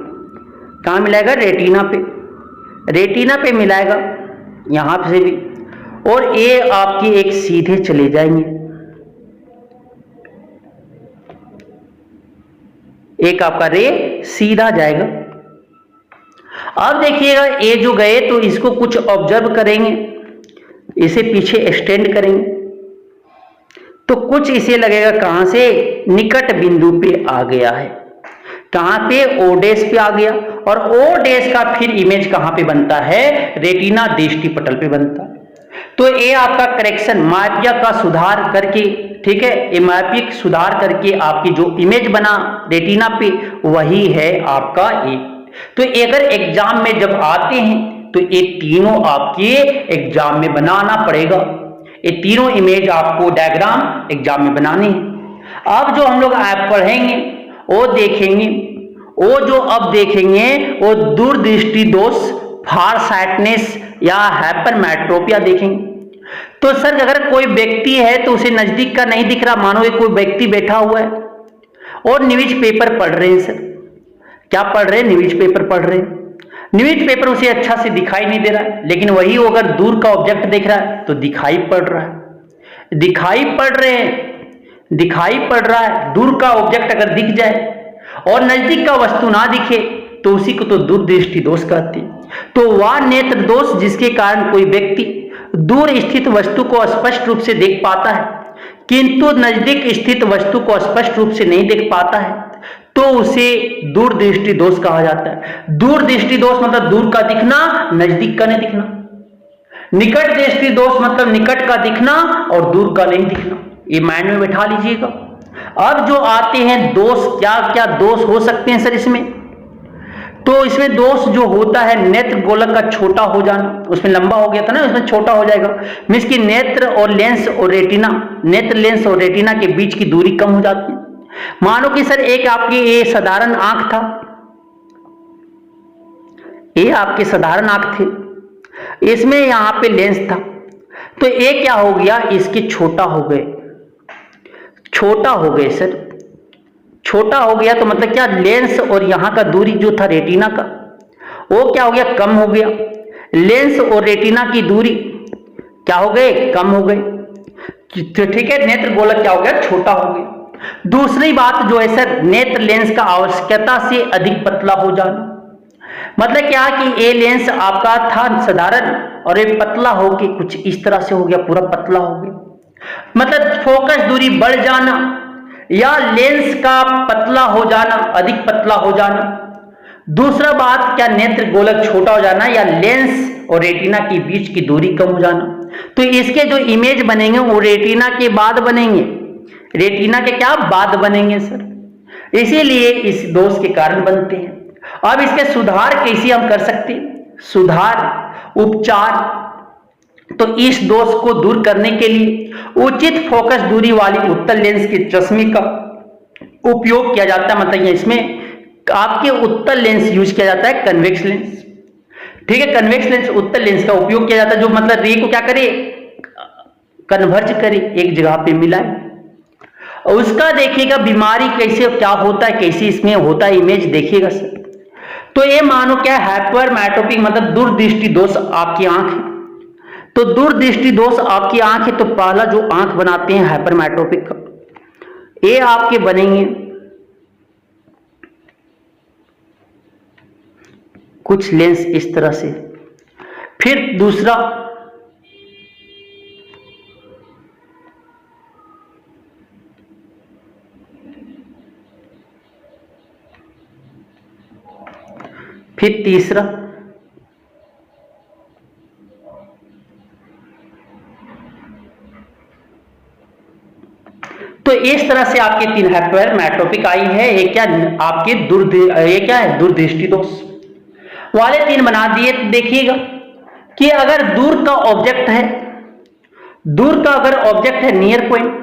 कहां मिलाएगा, रेटिना पे, रेटिना पे मिलाएगा यहां से भी, और ए आपकी एक सीधे चले जाएंगे, एक आपका रे सीधा जाएगा। अब देखिएगा ए जो गए तो इसको कुछ ऑब्जर्व करेंगे, इसे पीछे एक्सटेंड करेंगे, तो कुछ इसे लगेगा कहां से, निकट बिंदु पे आ गया है। कहां पे, ओ डैश पे आ गया, और ओ डैश का फिर इमेज कहां पे बनता है, रेटिना दृष्टि पटल पे बनता है। तो ये आपका करेक्शन, माइपिया का सुधार करके, ठीक है, ये माइपिक सुधार करके आपकी जो इमेज बना रेटिना पे, वही है आपका ए। तो अगर एग्जाम में जब आते हैं तो ये तीनों आपके एग्जाम में बनाना पड़ेगा, ये तीनों इमेज आपको डायग्राम एग्जाम में बनाने हैं। अब जो हम लोग ऐप पढ़ेंगे वो देखेंगे, वो जो अब देखेंगे वो दूरदृष्टि दोष, फार साइटनेस या हाइपरमेट्रोपिया देखेंगे। तो सर अगर कोई व्यक्ति है तो उसे नजदीक का नहीं दिख रहा, मानो कोई व्यक्ति बैठा हुआ है और न्यूज पेपर पढ़ रहे हैं, सर क्या पढ़ रहे हैं, न्यूज पेपर पढ़ रहे हैं, न्यूज पेपर उसे अच्छा से दिखाई नहीं दे रहा है, लेकिन वही वो अगर दूर का ऑब्जेक्ट देख रहा है तो दिखाई पड़ रहा है, दिखाई पड़ रहे हैं, दिखाई पड़ रहा है। दूर का ऑब्जेक्ट अगर दिख जाए और नजदीक का वस्तु ना दिखे तो उसी को तो दूरदृष्टि दोष कहते हैं। तो वह नेत्र दोष जिसके कारण कोई व्यक्ति दूर स्थित वस्तु को स्पष्ट रूप से देख पाता है किंतु नजदीक स्थित वस्तु को स्पष्ट रूप से नहीं देख पाता है, तो उसे दूरदृष्टि दोष कहा जाता है। दूरदृष्टि दोष मतलब दूर का दिखना, नजदीक का नहीं दिखना। निकट दृष्टि दोष मतलब निकट का दिखना और दूर का नहीं दिखना, ये माइंड में बैठा लीजिएगा। अब जो आते हैं दोष, क्या क्या दोष हो सकते हैं सर इसमें, तो इसमें दोष जो होता है नेत्र गोलक का छोटा हो जाना, उसमें लंबा हो गया था ना, उसमें छोटा हो जाएगा, मींस कि नेत्र और लेंस और रेटिना, नेत्र लेंस और रेटिना के बीच की दूरी कम हो जाती है। मानो कि सर एक आपकी ये साधारण आंख था, ये आपके साधारण आंख थे, इसमें यहां पे लेंस था, तो ये क्या हो गया, इसके छोटा हो गए, छोटा हो गए सर, छोटा हो गया तो मतलब क्या, लेंस और यहां का दूरी जो था रेटिना का वो क्या हो गया, कम हो गया। लेंस और रेटिना की दूरी क्या हो गए, कम हो गए, ठीक है, नेत्र गोलक क्या हो गया, छोटा हो गया। दूसरी बात जो है सर, नेत्र लेंस का आवश्यकता से अधिक पतला हो जाना, मतलब क्या कि ये लेंस आपका था साधारण और ये पतला होके कुछ इस तरह से हो गया, पूरा पतला हो गया, मतलब फोकस दूरी बढ़ जाना या लेंस का पतला हो जाना, अधिक पतला हो जाना। दूसरा बात क्या, नेत्र गोलक छोटा हो जाना या लेंस और रेटिना के बीच की दूरी कम हो जाना। तो इसके जो इमेज बनेंगे वो रेटिना के बाद बनेंगे, रेटिना के क्या बाद बनेंगे सर, इसीलिए इस दोष के कारण बनते हैं। अब इसके सुधार कैसे हम कर सकते हैं, सुधार उपचार, तो इस दोष को दूर करने के लिए उचित फोकस दूरी वाली उत्तल लेंस के चश्मे का उपयोग किया जाता है, मतलब इसमें आपके उत्तल लेंस यूज किया जाता है, कन्वेक्स लेंस, ठीक है, कन्वेक्स लेंस उत्तल लेंस का उपयोग किया जाता है, जो मतलब रे को क्या करे, कन्वर्ज करे, एक जगह पे मिलाए। और उसका देखिएगा बीमारी कैसे क्या होता है, कैसे इसमें होता है, इमेज देखिएगा सर। तो ये मानो क्या, हाइपरमेट्रोपिक मतलब दूरदृष्टि दोष आपकी आंख है, तो दूरदृष्टि दोष आपकी आंख है, तो पहला जो आंख बनाते हैं हाइपरमेट्रोपिक का, ये आपके बनेंगे कुछ लेंस इस तरह से। फिर दूसरा, फिर तीसरा, तो इस तरह से आपके तीन हाइपरमेट्रोपिक आई है। ये क्या आपके ये क्या है, दूरदृष्टि दोष। वाले 3 बना दिए तो देखिएगा कि अगर दूर का ऑब्जेक्ट है, दूर का अगर ऑब्जेक्ट है नियर पॉइंट,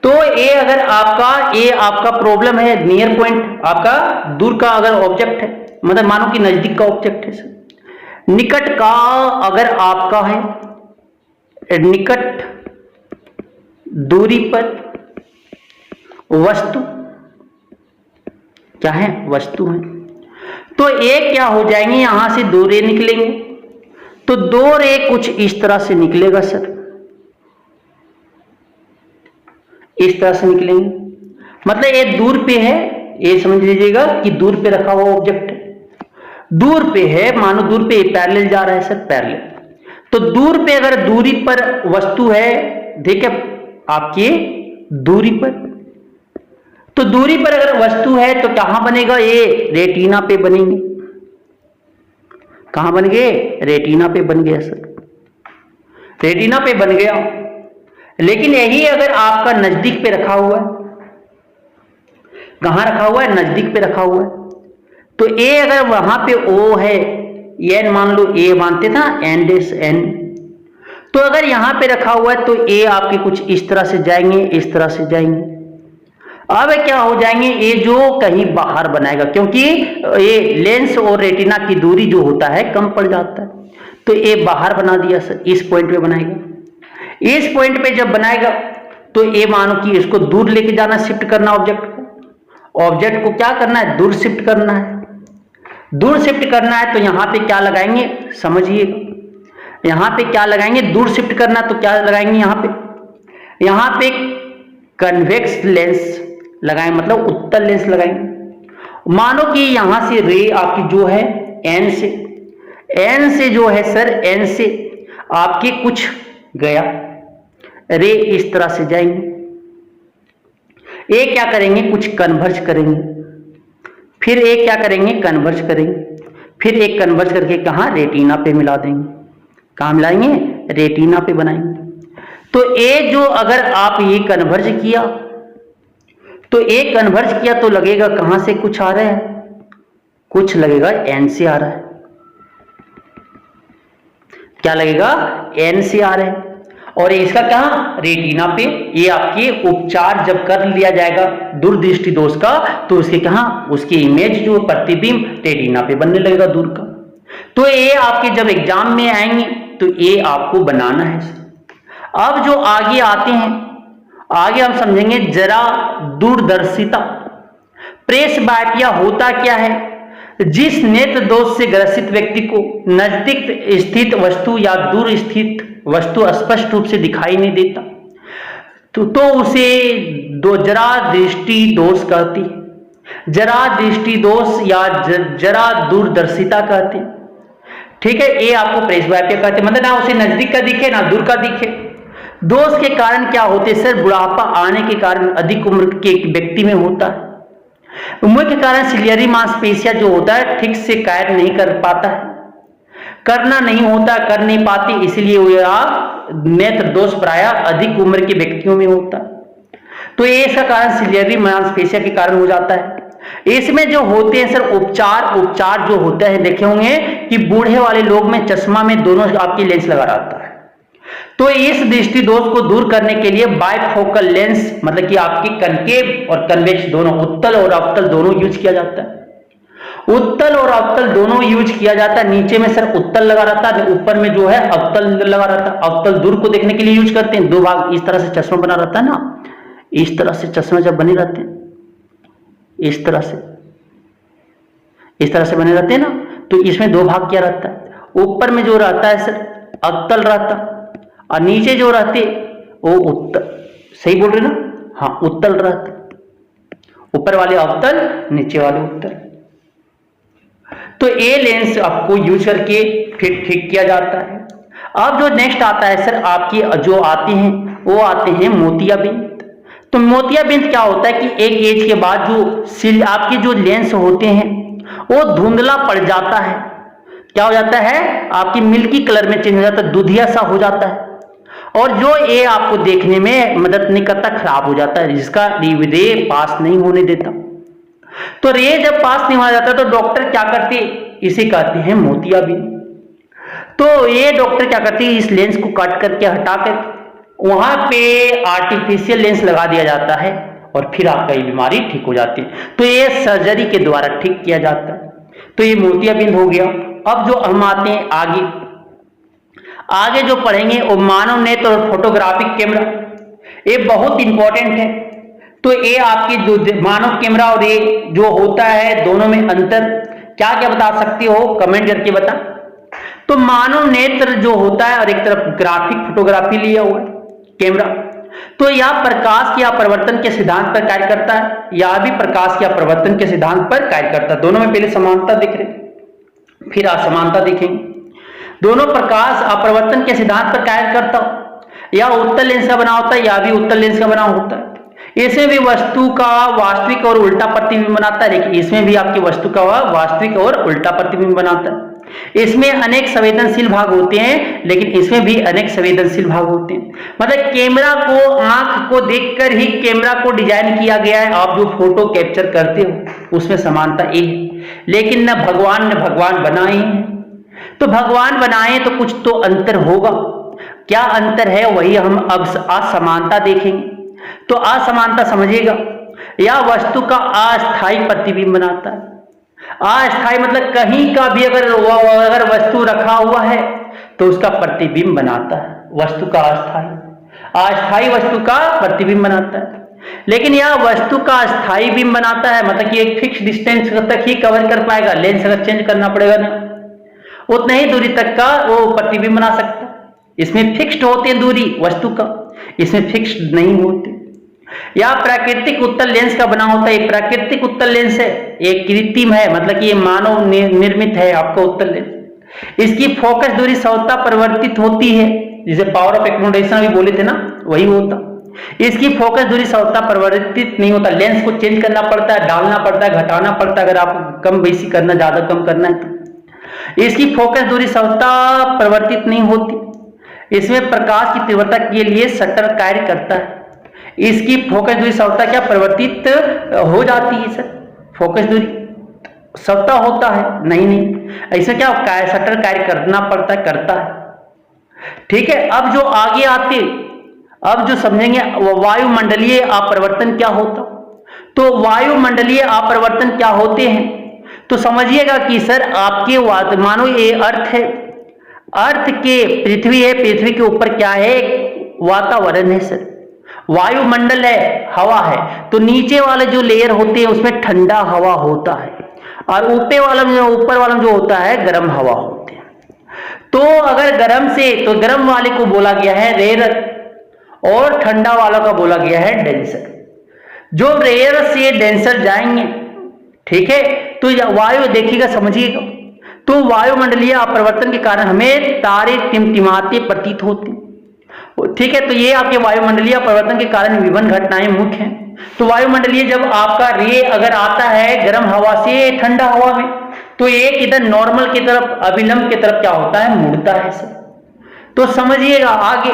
तो ए अगर आपका प्रॉब्लम है नियर पॉइंट, आपका दूर का अगर ऑब्जेक्ट है, मतलब मानो कि नजदीक का ऑब्जेक्ट है सर। निकट का अगर आपका है, निकट दूरी पर वस्तु क्या है, वस्तु है, तो ए क्या हो जाएंगे, यहां से 2 रे निकलेंगे, तो 2 रे कुछ इस तरह से निकलेगा सर, इस तरह से निकलेंगे। मतलब ये दूर पे है, ये समझ लीजिएगा कि दूर पे रखा हुआ ऑब्जेक्ट है, दूर पे है, मानो दूर पे पैरेलल जा रहा है सर, पैरेलल। तो दूर पे अगर दूरी पर वस्तु है, देखिए आपकी दूरी पर, तो दूरी पर अगर वस्तु है तो कहां बनेगा, ये रेटिना पे बनेंगे। कहां बन गए, रेटिना पे बन गया सर, रेटिना पे बन गया। लेकिन यही अगर आपका नजदीक पे रखा हुआ है, कहां रखा हुआ है, नजदीक पे रखा हुआ है, तो ए अगर वहां पे ओ है, एन मान लो, ए मानते था एन डेस एन, तो अगर यहां पे रखा हुआ है तो ए आपके कुछ इस तरह से जाएंगे, इस तरह से जाएंगे। अब क्या हो जाएंगे, ये जो कहीं बाहर बनाएगा, क्योंकि ये लेंस और रेटिना की दूरी जो होता है कम पड़ जाता है, तो ये बाहर बना दिया सर, इस पॉइंट पे बनाएगा। इस पॉइंट पे जब बनाएगा तो ये मानो कि इसको दूर लेके जाना, शिफ्ट करना ऑब्जेक्ट को, ऑब्जेक्ट को क्या करना है, दूर शिफ्ट करना है। दूर शिफ्ट करना है तो यहां पे क्या लगाएंगे, समझिए, यहां पे क्या लगाएंगे, दूर शिफ्ट करना तो क्या लगाएंगे, यहां पे कन्वेक्स लेंस लगाएंगे, मतलब उत्तल लेंस लगाएंगे। मानो कि यहां से रे आपकी जो है एन से जो है सर, एन से आपके कुछ गया, रे इस तरह से जाएंगे, एक क्या करेंगे, कुछ कन्वर्ज करेंगे, फिर एक क्या करेंगे, कन्वर्ज करेंगे, फिर एक कन्वर्ज करके कहां, रेटिना पे मिला देंगे। कहां मिलाएंगे, रेटिना पे बनाएंगे। तो ए जो अगर आप ये कन्वर्ज किया, तो ए कन्वर्ज किया तो लगेगा कहां से कुछ आ रहा है, कुछ लगेगा एन से आ रहा है। क्या लगेगा, एन से आ रहा है, और इसका क्या, रेटिना पे। ये आपके उपचार जब कर लिया जाएगा दूरदृष्टि दोष का, तो उसके कहां, उसकी इमेज जो प्रतिबिंब रेटिना पे बनने लगेगा दूर का। तो ये आपके जब एग्जाम में आएंगे तो ये आपको बनाना है। अब जो आगे आते हैं, आगे हम समझेंगे जरा दूरदर्शिता। प्रेसबायोपिया होता क्या है, जिस नेत्र दोष से ग्रसित व्यक्ति को नजदीक स्थित वस्तु या दूर स्थित वस्तु स्पष्ट रूप से दिखाई नहीं देता, तो उसे जरा दृष्टि दोष कहती है, जरा दृष्टि दोष या जरा दूरदर्शिता कहते हैं। ठीक है, ये आपको प्रेसबायोपिया कहते हैं, मतलब ना उसे नजदीक का दिखे ना दूर का दिखे। दोष के कारण क्या होते हैं सर, बुढ़ापा आने के कारण अधिक उम्र के व्यक्ति में होता है। मुख्य कारण सिलियरी मांसपेशियां जो होता है ठीक से कार्य नहीं कर पाता है, करना नहीं होता, कर नहीं पाती, इसलिए आप नेत्र दोष प्राय अधिक उम्र के व्यक्तियों में होता है। तो ये इसका कारण सिलियरी मांसपेशिया के कारण हो जाता है। इसमें जो होते हैं सर उपचार जो होता है, देखे होंगे कि बूढ़े वाले लोग में चश्मा में दोनों आपकी लेंस लगा रहता है। तो इस दृष्टि दोष को दूर करने के लिए बाइफोकल लेंस, मतलब कि आपकी कनकेव और कन्वेक्स दोनों, उत्तल और अवतल दोनों यूज किया जाता है। उत्तल और अवतल दोनों यूज किया जाता है। नीचे में सर उत्तल लगा रहता है, ऊपर में जो है अवतल लगा रहता है। अवतल दूर को देखने के लिए यूज करते हैं, 2 भाग इस तरह से चश्मा बना रहता है ना, इस तरह से चश्मा जब बने रहते हैं, इस तरह से बने रहते हैं ना, तो इसमें 2 भाग क्या रहता है, ऊपर में जो रहता है सर अवतल रहता, और नीचे जो रहते वो उत्तल। सही बोल रहे ना, हाँ उत्तल रहता, ऊपर वाले अवतल, नीचे वाले उत्तल। तो ये लेंस आपको यूज करके फिर ठीक किया जाता है। अब जो नेक्स्ट आता है सर, आपकी जो आते हैं वो आते हैं मोतियाबिंद। तो मोतियाबिंद क्या होता है कि एक एज के बाद जो आपके जो लेंस होते हैं वो धुंधला पड़ जाता है। क्या हो जाता है, आपकी मिल्की कलर में चेंज हो जाता है, दूधिया सा हो जाता है, और जो ये आपको देखने में मदद नहीं करता, खराब हो जाता है, जिसका रे पास नहीं होने देता। तो रे जब पास नहीं हो जाता तो डॉक्टर क्या करते, इसे कहते हैं मोतियाबिंद। तो ये डॉक्टर क्या करते हैं, इस लेंस को काट करके हटा कर वहां पे आर्टिफिशियल लेंस लगा दिया जाता है और फिर आपका ये बीमारी ठीक हो जाती है। तो ये सर्जरी के द्वारा ठीक किया जाता है। तो ये मोतियाबिंद हो गया। अब जो हम आते हैं आगे जो पढ़ेंगे वो मानव नेत्र और फोटोग्राफिक कैमरा, ये बहुत इंपॉर्टेंट है। तो ये आपकी जो मानव कैमरा और ये जो होता है दोनों में अंतर क्या क्या बता सकते हो, कमेंट करके बता। तो मानव नेत्र जो होता है और एक तरफ ग्राफिक फोटोग्राफी लिया हुआ है कैमरा, तो यह प्रकाश के अपवर्तन के सिद्धांत पर कार्य करता है, यह भी प्रकाश के अपवर्तन के सिद्धांत पर कार्य करता है। दोनों में पहले समानता दिख रही, फिर असमानता दिखेंगे। दोनों प्रकाश अपवर्तन के सिद्धांत पर कार्य करता हो, या उत्तल लेंस का बना होता है या भी उत्तल लेंस का बना होता है। इसमें भी वस्तु का वास्तविक और उल्टा प्रतिबिंब बनाता है। देखिए इसमें भी आपकी वस्तु का वास्तविक और उल्टा प्रतिबिंब बनाता है। इसमें अनेक संवेदनशील भाग होते हैं, लेकिन इसमें भी अनेक संवेदनशील भाग होते हैं। मतलब कैमरा को आंख को देखकर ही कैमरा को डिजाइन किया गया है। आप जो फोटो कैप्चर करते हो उसमें समानता एक है, लेकिन न भगवान बनाए हैं। तो भगवान बनाए तो कुछ तो अंतर होगा। क्या अंतर है वही हम अब असमानता देखेंगे। तो असमानता समझिएगा, या वस्तु का अस्थायी प्रतिबिंब बनाता है। अस्थायी मतलब कहीं का भी अगर वस्तु रखा हुआ है तो उसका प्रतिबिंब बनाता है। वस्तु का अस्थायी वस्तु का प्रतिबिंब बनाता है। लेकिन यह वस्तु का अस्थायी बिंब बनाता है, मतलब कि एक फिक्स डिस्टेंस तक ही कवर कर पाएगा। लेंस अगर चेंज करना पड़ेगा ना, उतना ही दूरी तक का वो प्रतिबिंब बना सकता है। इसमें फिक्स्ड होते हैं दूरी वस्तु का, इसमें फिक्स्ड नहीं होते। या प्राकृतिक उत्तल लेंस का बना होता है। प्राकृतिक उत्तल लेंस है, एक कृत्रिम है, मतलब कि ये मानव निर्मित है आपका उत्तल लेंस। इसकी फोकस दूरी स्वतः परिवर्तित होती है, जिसे पावर ऑफ एक्मोडेशन भी बोले थे ना, वही होता। इसकी फोकस दूरी स्वतः परिवर्तित नहीं होता, लेंस को चेंज करना पड़ता है, डालना पड़ता है, घटाना पड़ता है। अगर आप कम बेसी करना, ज्यादा कम करना है तो इसकी फोकस दूरी स्वतः परिवर्तित नहीं होती। इसमें प्रकाश की तीव्रता के लिए शटर कार्य करता है। इसकी फोकस दूरी स्वतः क्या परिवर्तित हो जाती है सर, फोकस दूरी स्वतः होता है नहीं ऐसा क्या शटर कार्य करना पड़ता है, करता है। ठीक है, अब जो आगे आते, अब जो समझेंगे वायुमंडलीय अपरिवर्तन क्या होता। तो वायुमंडलीय अपरिवर्तन क्या होते हैं, तो समझिएगा कि सर आपके मानो ये अर्थ है, अर्थ के पृथ्वी है, पृथ्वी के ऊपर क्या है, वातावरण है सर, वायुमंडल है, हवा है। तो नीचे वाले जो लेयर होते हैं उसमें ठंडा हवा होता है, और ऊपर वाला जो होता है गर्म हवा होते हैं। तो अगर गर्म से, तो गर्म वाले को बोला गया है रेयर, और ठंडा वाला का बोला गया है डेंसर। जो रेयर से डेंसर जाएंगे, ठीक है, तो वायु देखिएगा, समझिएगा। तो वायुमंडलीय अपरिवर्तन के कारण हमें तारे टिमटिमाते प्रतीत होते, ठीक है। तो ये आपके वायुमंडलीय परिवर्तन के कारण विभिन्न घटनाएं मुख्य हैं। तो वायुमंडलीय जब आपका रे अगर आता है गर्म हवा से ठंडा हवा में, तो एक इधर नॉर्मल की तरफ, अभिलंब की तरफ क्या होता है, मुड़ता है सर। तो समझिएगा आगे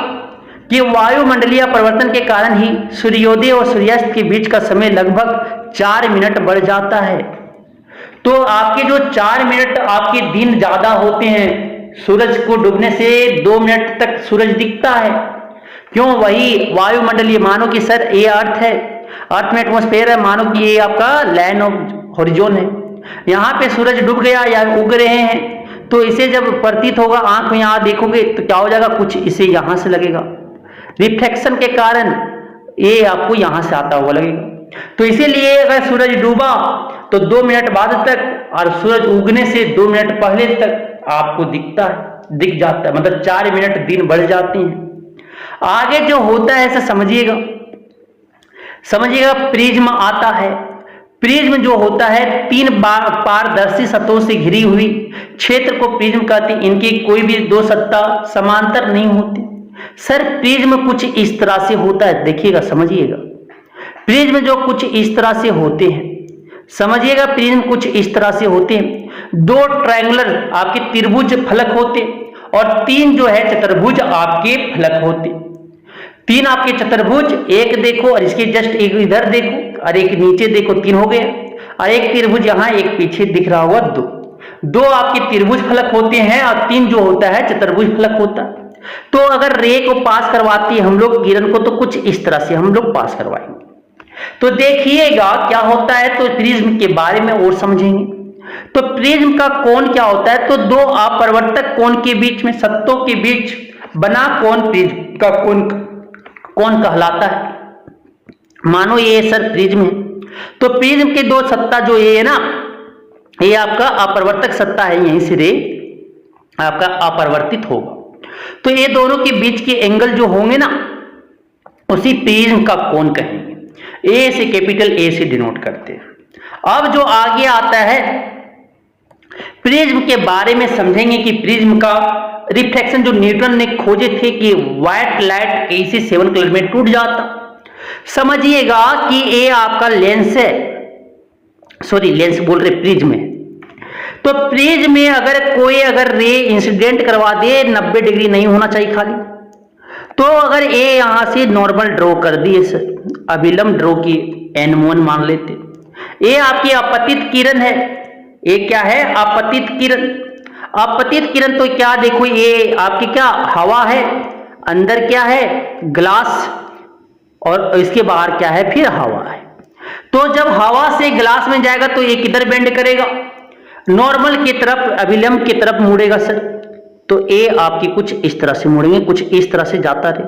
कि वायुमंडलीय परिवर्तन के कारण ही सूर्योदय और सूर्यास्त के बीच का समय लगभग 4 मिनट बढ़ जाता है। तो आपके जो 4 मिनट आपके दिन ज्यादा होते हैं, सूरज को डूबने से 2 मिनट तक सूरज दिखता है। क्यों, वही वायुमंडलीय, मानो कि सर ये अर्थ है, अर्थ में एटमॉस्फेयर है, मानो कि ये आपका लाइन ऑफ हॉरिजॉन है। यहाँ पे सूरज डूब गया या उग रहे हैं, तो इसे जब प्रतीत होगा आंख में, यहाँ देखोगे तो क्या हो जाएगा, कुछ इसे यहां से लगेगा, रिफ्लेक्शन के कारण ये आपको यहां से आता हुआ लगेगा। तो इसीलिए अगर सूरज डूबा तो 2 मिनट बाद तक, और सूरज उगने से 2 मिनट पहले तक आपको दिख जाता है, मतलब 4 मिनट दिन बढ़ जाते हैं। आगे जो होता है ऐसा समझिएगा, प्रिज्म आता है। प्रिज्म जो होता है 3 पारदर्शी सतहों से घिरी हुई क्षेत्र को प्रिज्म कहते हैं। इनकी कोई भी 2 सतह समांतर नहीं होती। सर प्रिज्म कुछ इस तरह से होता है, देखिएगा, समझिएगा। प्रिज्म जो कुछ इस तरह से होते हैं, समझिएगा, प्रिज्म कुछ इस तरह से होते हैं। 2 ट्रायंगुलर आपके त्रिभुज फलक होते, और 3 जो है चतुर्भुज आपके फलक होते। 3 आपके चतुर्भुज, एक देखो और इसके जस्ट एक इधर देखो और एक नीचे देखो, 3 हो गए। और एक त्रिभुज यहां, एक पीछे दिख रहा होगा, दो आपके त्रिभुज फलक होते हैं और 3 जो होता है चतुर्भुज फलक होता है। तो अगर रे को पास करवाती है हम लोग किरण को, तो कुछ इस तरह से हम लोग पास करवाएंगे। तो देखिएगा क्या होता है, तो प्रिज्म के बारे में और समझेंगे। तो प्रिज्म का कोण क्या होता है, तो दो अपवर्तक कोण के बीच में, सत्तों के बीच बना कोण प्रिज्म का कोण कहलाता है। मानो ये सर प्रिज्म है, तो प्रिज्म के दो सत्ता जो ये है ना, ये आपका अपवर्तक सत्ता है, यहीं से रे आपका अपरिवर्तित होगा। तो ये दोनों के बीच के एंगल जो होंगे ना, उसी प्रिज्म का कोण कहेंगे। ए से, कैपिटल ए से डिनोट करते हैं। अब जो आगे आता है, प्रिज्म के बारे में समझेंगे कि प्रिज्म का रिफ्लेक्शन जो न्यूटन ने खोजे थे कि व्हाइट लाइट कैसे 7 कलर में टूट जाता। समझिएगा कि ये आपका लेंस है, सॉरी लेंस बोल रहे, प्रिज्म है। तो प्रिज्म में अगर रे इंसिडेंट करवा दे, 90 डिग्री नहीं होना चाहिए खाली, तो अगर ये यहां से नॉर्मल ड्रॉ कर दिए सर, अभिलंब ड्रॉ की, N1 मान लेते, ये आपकी आपतित किरण है। ये क्या है, आपतित किरण। आपतित किरण तो क्या, देखो ये आपकी क्या हवा है, अंदर क्या है ग्लास, और इसके बाहर क्या है फिर हवा है। तो जब हवा से ग्लास में जाएगा तो ये किधर बेंड करेगा, नॉर्मल की तरफ, अभिलंब की तरफ मुड़ेगा सर। तो ये आपकी कुछ इस तरह से मुड़ेंगे, कुछ इस तरह से जाता रहे।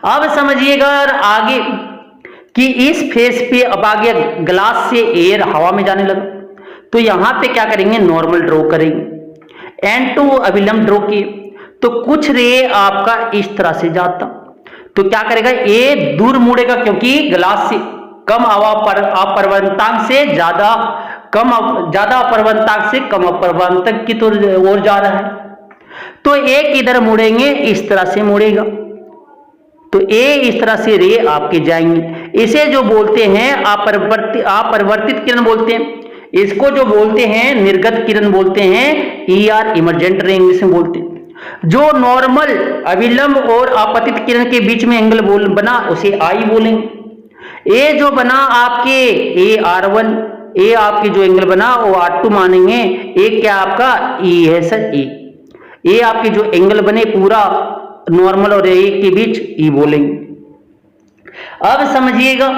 अब समझिएगा आगे कि इस फेस पे अब आगे ग्लास से एयर हवा में जाने लगा, तो यहां पे क्या करेंगे, नॉर्मल ड्रॉ करेंगे। N2 अभिलंब ड्रॉ किए, तो कुछ रे आपका इस तरह से जाता, तो क्या करेगा, ये दूर मुड़ेगा, क्योंकि ग्लास से कम अपवर्तनांक से ज्यादा अपवर्तनांक से कम अपवर्तक की तो ओर जा रहा है। तो एक इधर मुड़ेंगे, इस तरह से मुड़ेगा, तो ये इस तरह से रे आपके जाएंगे। इसे जो बोलते हैं अपरिवर्तित किरण बोलते हैं, इसको जो बोलते हैं निर्गत किरण बोलते हैं, ER इमर्जेंट रे इंग्लिश में बोलते हैं। जो नॉर्मल अभिलंब और आपतित किरण के बीच में एंगल बना उसे I बोलेंगे। ये जो बना आपके AR1, ये आपके जो एंगल बना वो R2 मानेंगे। ये क्या आपका E है सर, E। ये आपके जो एंगल बने पूरा नॉर्मल और ए के बीच E बोलेंगे। अब समझिएगा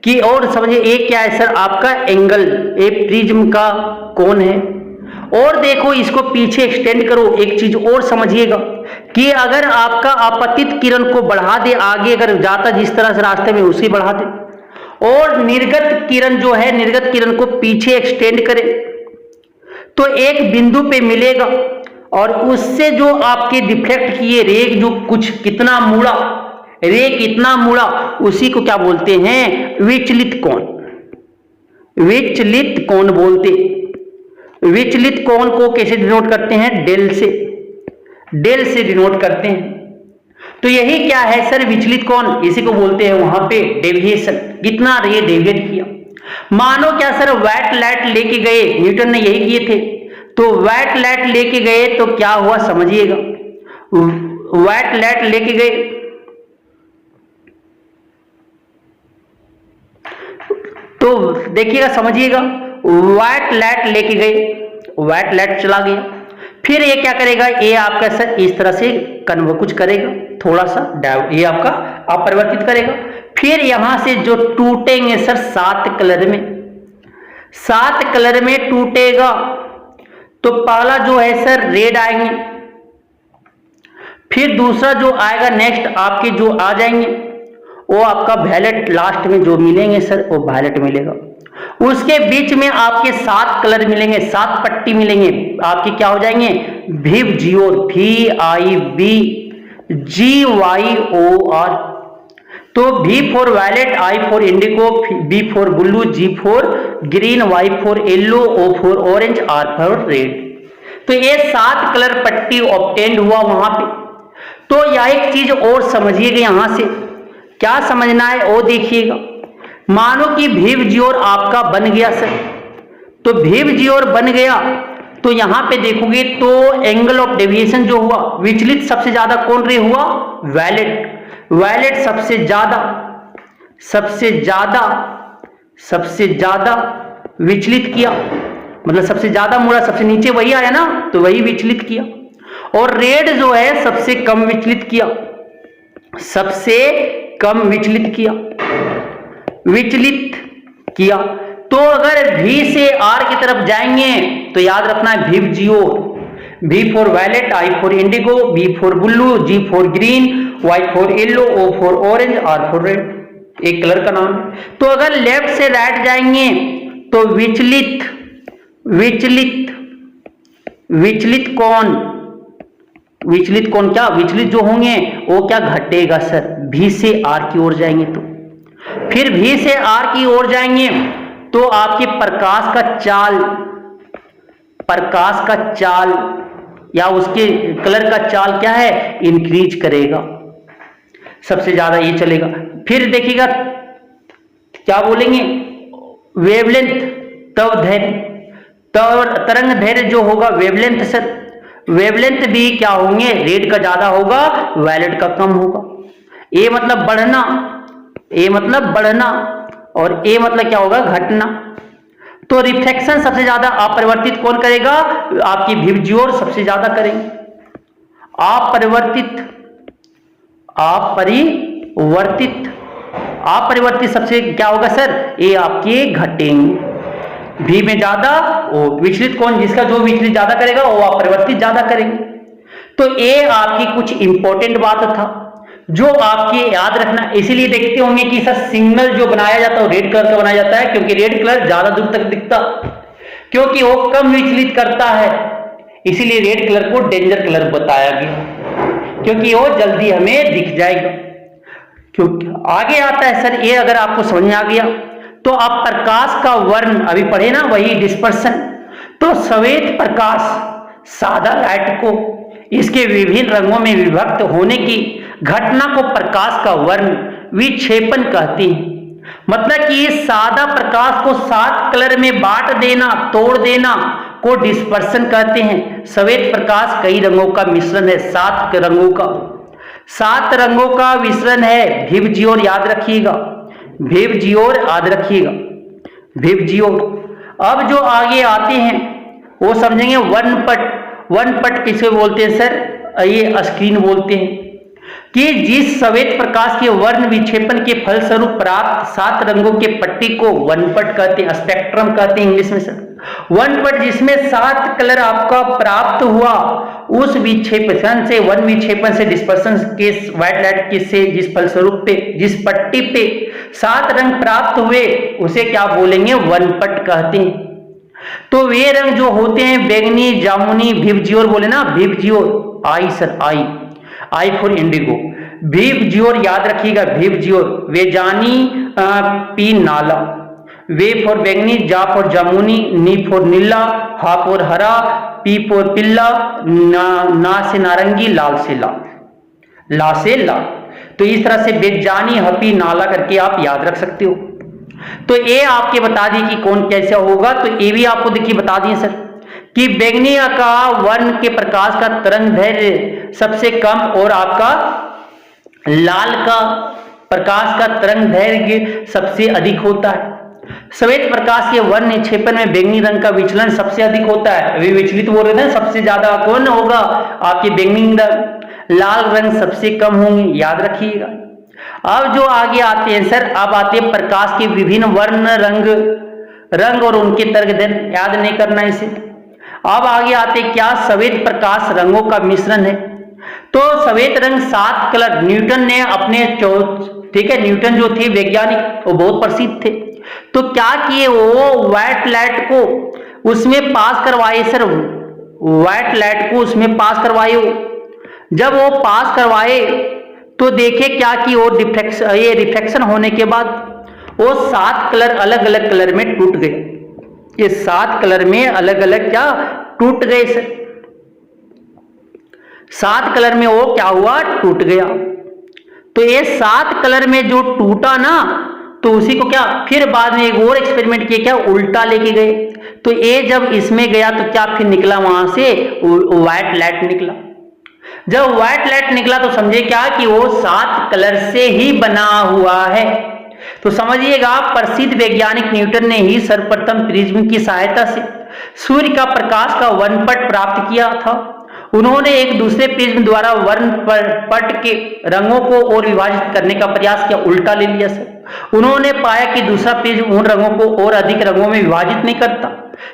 कि और समझिए ये क्या है सर, आपका एंगल, ये प्रिज्म का कोण है। और देखो इसको पीछे एक्सटेंड करो, एक चीज और समझिएगा कि अगर आपका आपतित किरण को बढ़ा दे, आगे अगर जाता जिस तरह से रास्ते में उसे बढ़ा दे, और निर्गत किरण जो है, निर्गत किरण को पीछे एक्सटेंड करे, तो एक बिंदु पे मिलेगा, और उससे जो आपके डिफ्लेक्ट किए रे जो कुछ कितना मुड़ा, रे कितना मुड़ा, उसी को क्या बोलते हैं, विचलित कोण। विचलित कोण बोलते। विचलित कोण को कैसे डिनोट करते हैं, डेल से, डेल से डिनोट करते हैं। तो यही क्या है सर, विचलित कोण, इसी को बोलते हैं वहां पे डेविएशन, कितना रे डेविएट किया। मानो क्या सर, व्हाइट लाइट लेके गए, न्यूटन ने यही किए थे। तो व्हाइट लाइट लेके गए तो क्या हुआ समझिएगा, व्हाइट लाइट लेके गए तो देखिएगा समझिएगा, व्हाइट लाइट लेके गए, व्हाइट लाइट चला गया, फिर ये क्या करेगा, ये आपका सर इस तरह से कुछ करेगा, थोड़ा सा ये आपका अपरिवर्तित करेगा। फिर यहां से जो टूटेंगे सर 7 कलर में, 7 कलर में टूटेगा। तो पहला जो है सर रेड आएंगे, फिर दूसरा जो आएगा नेक्स्ट आपके जो आ जाएंगे वो आपका वायलेट, लास्ट में जो मिलेंगे सर वो वायलेट मिलेगा। उसके बीच में आपके 7 कलर मिलेंगे, 7 पट्टी मिलेंगे, आपके क्या हो जाएंगे, विव जियोर, VIVGYOR। तो V for violet, I for indigo, B for blue, G for green, Y for yellow, O for orange, R for red. तो ये 7 कलर पट्टी ऑब्टेन्ड हुआ वहां पे। तो यह एक चीज और समझिएगा, यहां से क्या समझना है वो देखिएगा। मानो कि विव जियोर आपका बन गया सर, तो विव जियोर बन गया, तो यहां पे देखोगे तो एंगल ऑफ डेविएशन जो हुआ, विचलित सबसे ज्यादा कौन रे हुआ, वायलेट। वायलेट सबसे ज्यादा विचलित किया, मतलब सबसे ज्यादा मुड़ा, सबसे नीचे वही आया ना, तो वही विचलित किया। और रेड जो है सबसे कम विचलित किया, सबसे कम विचलित किया, विचलित किया। तो अगर V से R की तरफ जाएंगे तो याद रखना है भिव जियोर, V for violet, I for indigo, B for blue, G for green, Y for yellow, O for orange, R for red, एक कलर का नाम। तो अगर लेफ्ट से राइट जाएंगे तो विचलित, विचलित, विचलित कौन, विचलित कौन, क्या विचलित जो होंगे वो क्या घटेगा सर, V से R की ओर जाएंगे तो। फिर V से R की ओर जाएंगे तो आपके प्रकाश का चाल, प्रकाश का चाल या उसके कलर का चाल क्या है, इंक्रीज करेगा, सबसे ज्यादा ये चलेगा। फिर देखिएगा क्या बोलेंगे, वेवलेंथ, तव धैर्य, तरंग धैर्य जो होगा वेवलेंथ सर, वेवलेंथ भी क्या होंगे, रेड का ज्यादा होगा, वायलेट का कम होगा। ए मतलब बढ़ना, ए मतलब बढ़ना, और ए मतलब क्या होगा, घटना। तो रिफ्लेक्शन सबसे ज्यादा अपरिवर्तित कौन करेगा, आपकी भिव जियोर सबसे ज्यादा करेंगे। अपरिवर्तित, अपरिवर्तित, अपरिवर्तित सबसे क्या होगा सर, ये आपके घटेंगे। भी में ज्यादा, वो विचलित कौन, जिसका जो विचलित ज्यादा करेगा वो अपरिवर्तित ज्यादा करेंगे। तो ये आपकी कुछ इंपॉर्टेंट बात था जो आपके याद रखना। इसीलिए देखते होंगे कि सर सिग्नल जो बनाया जाता है वो रेड कलर का बनाया जाता है, क्योंकि रेड कलर ज्यादा दूर तक दिखता, क्योंकि वो कम विचलित करता है, इसीलिए रेड कलर को डेंजर कलर बताया गया, क्योंकि वो जल्दी हमें दिख जाएगा। क्योंकि आगे आता है सर, ये अगर आपको समझ में आ गया तो आप प्रकाश का वर्ण अभी पढ़े ना, वही डिस्पर्सन। तो श्वेत प्रकाश, सादा लाइट को इसके विभिन्न रंगों में विभक्त होने की घटना को प्रकाश का वर्ण विक्षेपण कहते हैं। मतलब कि इस सादा प्रकाश को 7 कलर में बांट देना, तोड़ देना को डिस्पर्सन कहते हैं। श्वेत प्रकाश कई रंगों का मिश्रण है, 7 रंगों का, 7 रंगों का मिश्रण है। भिव जियोर याद रखिएगा, भिव जियोर याद रखिएगा, भिव जियोर। अब जो आगे आते हैं वो समझेंगे वर्णपट। वर्णपट किसे बोलते हैं सर, ये स्क्रीन बोलते हैं, कि जिस श्वेत प्रकाश के वर्ण विक्षेपण के फलस्वरूप प्राप्त 7 रंगों के पट्टी को वर्णपट कहते हैं, स्पेक्ट्रम कहते हैं इंग्लिश में सर। वर्णपट जिसमें 7 कलर आपका प्राप्त हुआ, उस विक्षेपण से, वर्ण विक्षेपण से, डिस्पर्सन के व्हाइट लाइट के से जिस फलस्वरूप पे, जिस पट्टी पे 7 रंग प्राप्त हुए उसे क्या बोलेंगे, वर्णपट कहते हैं। तो वे रंग जो होते हैं बैंगनी, जामुनी, भिव जियोर बोले ना, भिव जियोर, आई सर, आई फॉर इंडिगो, भिव जियोर याद रखिएगा, भिव जियोर। वेजानी, पी नाला, वे फॉर बैंगनी, जा फॉर जामुनी, नी फॉर नीला, हा फॉर हरा, पी फॉर पिल्ला, ना से नारंगी, लाल से लाल, ला से लाल। तो इस तरह से बेजानी, हपी, नाला करके आप याद रख सकते हो। तो ये आपके बता दी कि कौन कैसे होगा। तो ये भी आपको देखिए बता दिए सर कि बैंगनी का वर्ण के प्रकाश का तरंग दैर्घ्य सबसे कम और आपका लाल का प्रकाश का तरंग दैर्घ्य सबसे अधिक होता है। श्वेत प्रकाश के वर्ण निक्षेपण में बैंगनी रंग का विचलन सबसे अधिक होता है। अभी विचलित बोल रहे थे, सबसे ज्यादा कौन होगा, आपके बैंगनी रंग, लाल रंग सबसे कम होंगे, याद रखिएगा। अब जो आगे आते हैं सर, अब आते हैं प्रकाश के विभिन्न वर्ण, रंग और उनके तरंग दैर्घ्य, याद नहीं करना इसे। अब आगे आते क्या, श्वेत प्रकाश रंगों का मिश्रण है। तो श्वेत रंग 7 कलर, न्यूटन ने अपने ठीक है, न्यूटन जो थे वैज्ञानिक, वो बहुत प्रसिद्ध थे। तो क्या किए, वो व्हाइट लाइट को उसमें पास करवाए सर, व्हाइट लाइट को उसमें पास करवाए। जब वो पास करवाए तो देखे क्या कि वो रिफ्लेक्शन होने के बाद वो 7 कलर अलग अलग कलर में टूट गए। ये 7 कलर में अलग अलग क्या टूट गए सर, 7 कलर में वो क्या हुआ, टूट गया। तो ये 7 कलर में जो टूटा ना, तो उसी को क्या फिर बाद में एक और एक्सपेरिमेंट किया, क्या उल्टा लेके गए। तो ये जब इसमें गया तो क्या फिर निकला, वहां से व्हाइट लाइट निकला। जब व्हाइट लाइट निकला तो समझे क्या कि वो 7 कलर से ही बना हुआ है। तो समझिएगा, प्रसिद्ध वैज्ञानिक न्यूटन ने ही सर्वप्रथम प्रिज्म की सहायता से सूर्य का प्रकाश का वर्णपट प्राप्त किया था। उन्होंने एक दूसरे प्रिज्म द्वारा वर्णपट के रंगों को और विभाजित करने का प्रयास किया, उल्टा ले लिया सर। उन्होंने पाया कि दूसरा प्रिज्म उन रंगों को और अधिक रंगों में विभाजित नहीं करता।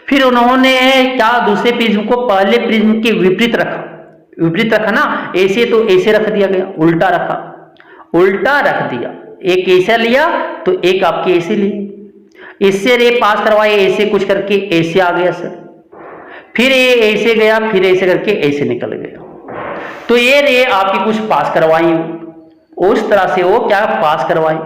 फिर उन्होंने क्या, दूसरे प्रिज्म को पहले प्रिज्म के विपरीत रखा ना, ऐसे तो ऐसे रख दिया गया, उल्टा रखा, उल्टा रख दिया, एक ऐसा लिया तो एक आपके ऐसे लिए, इससे रे पास करवाए, ऐसे कुछ करके ऐसे आ गया सर, फिर ये ऐसे गया, फिर ऐसे करके ऐसे निकल गया। तो ये रे आपकी कुछ पास करवाई, उस तरह से वो क्या पास करवाई।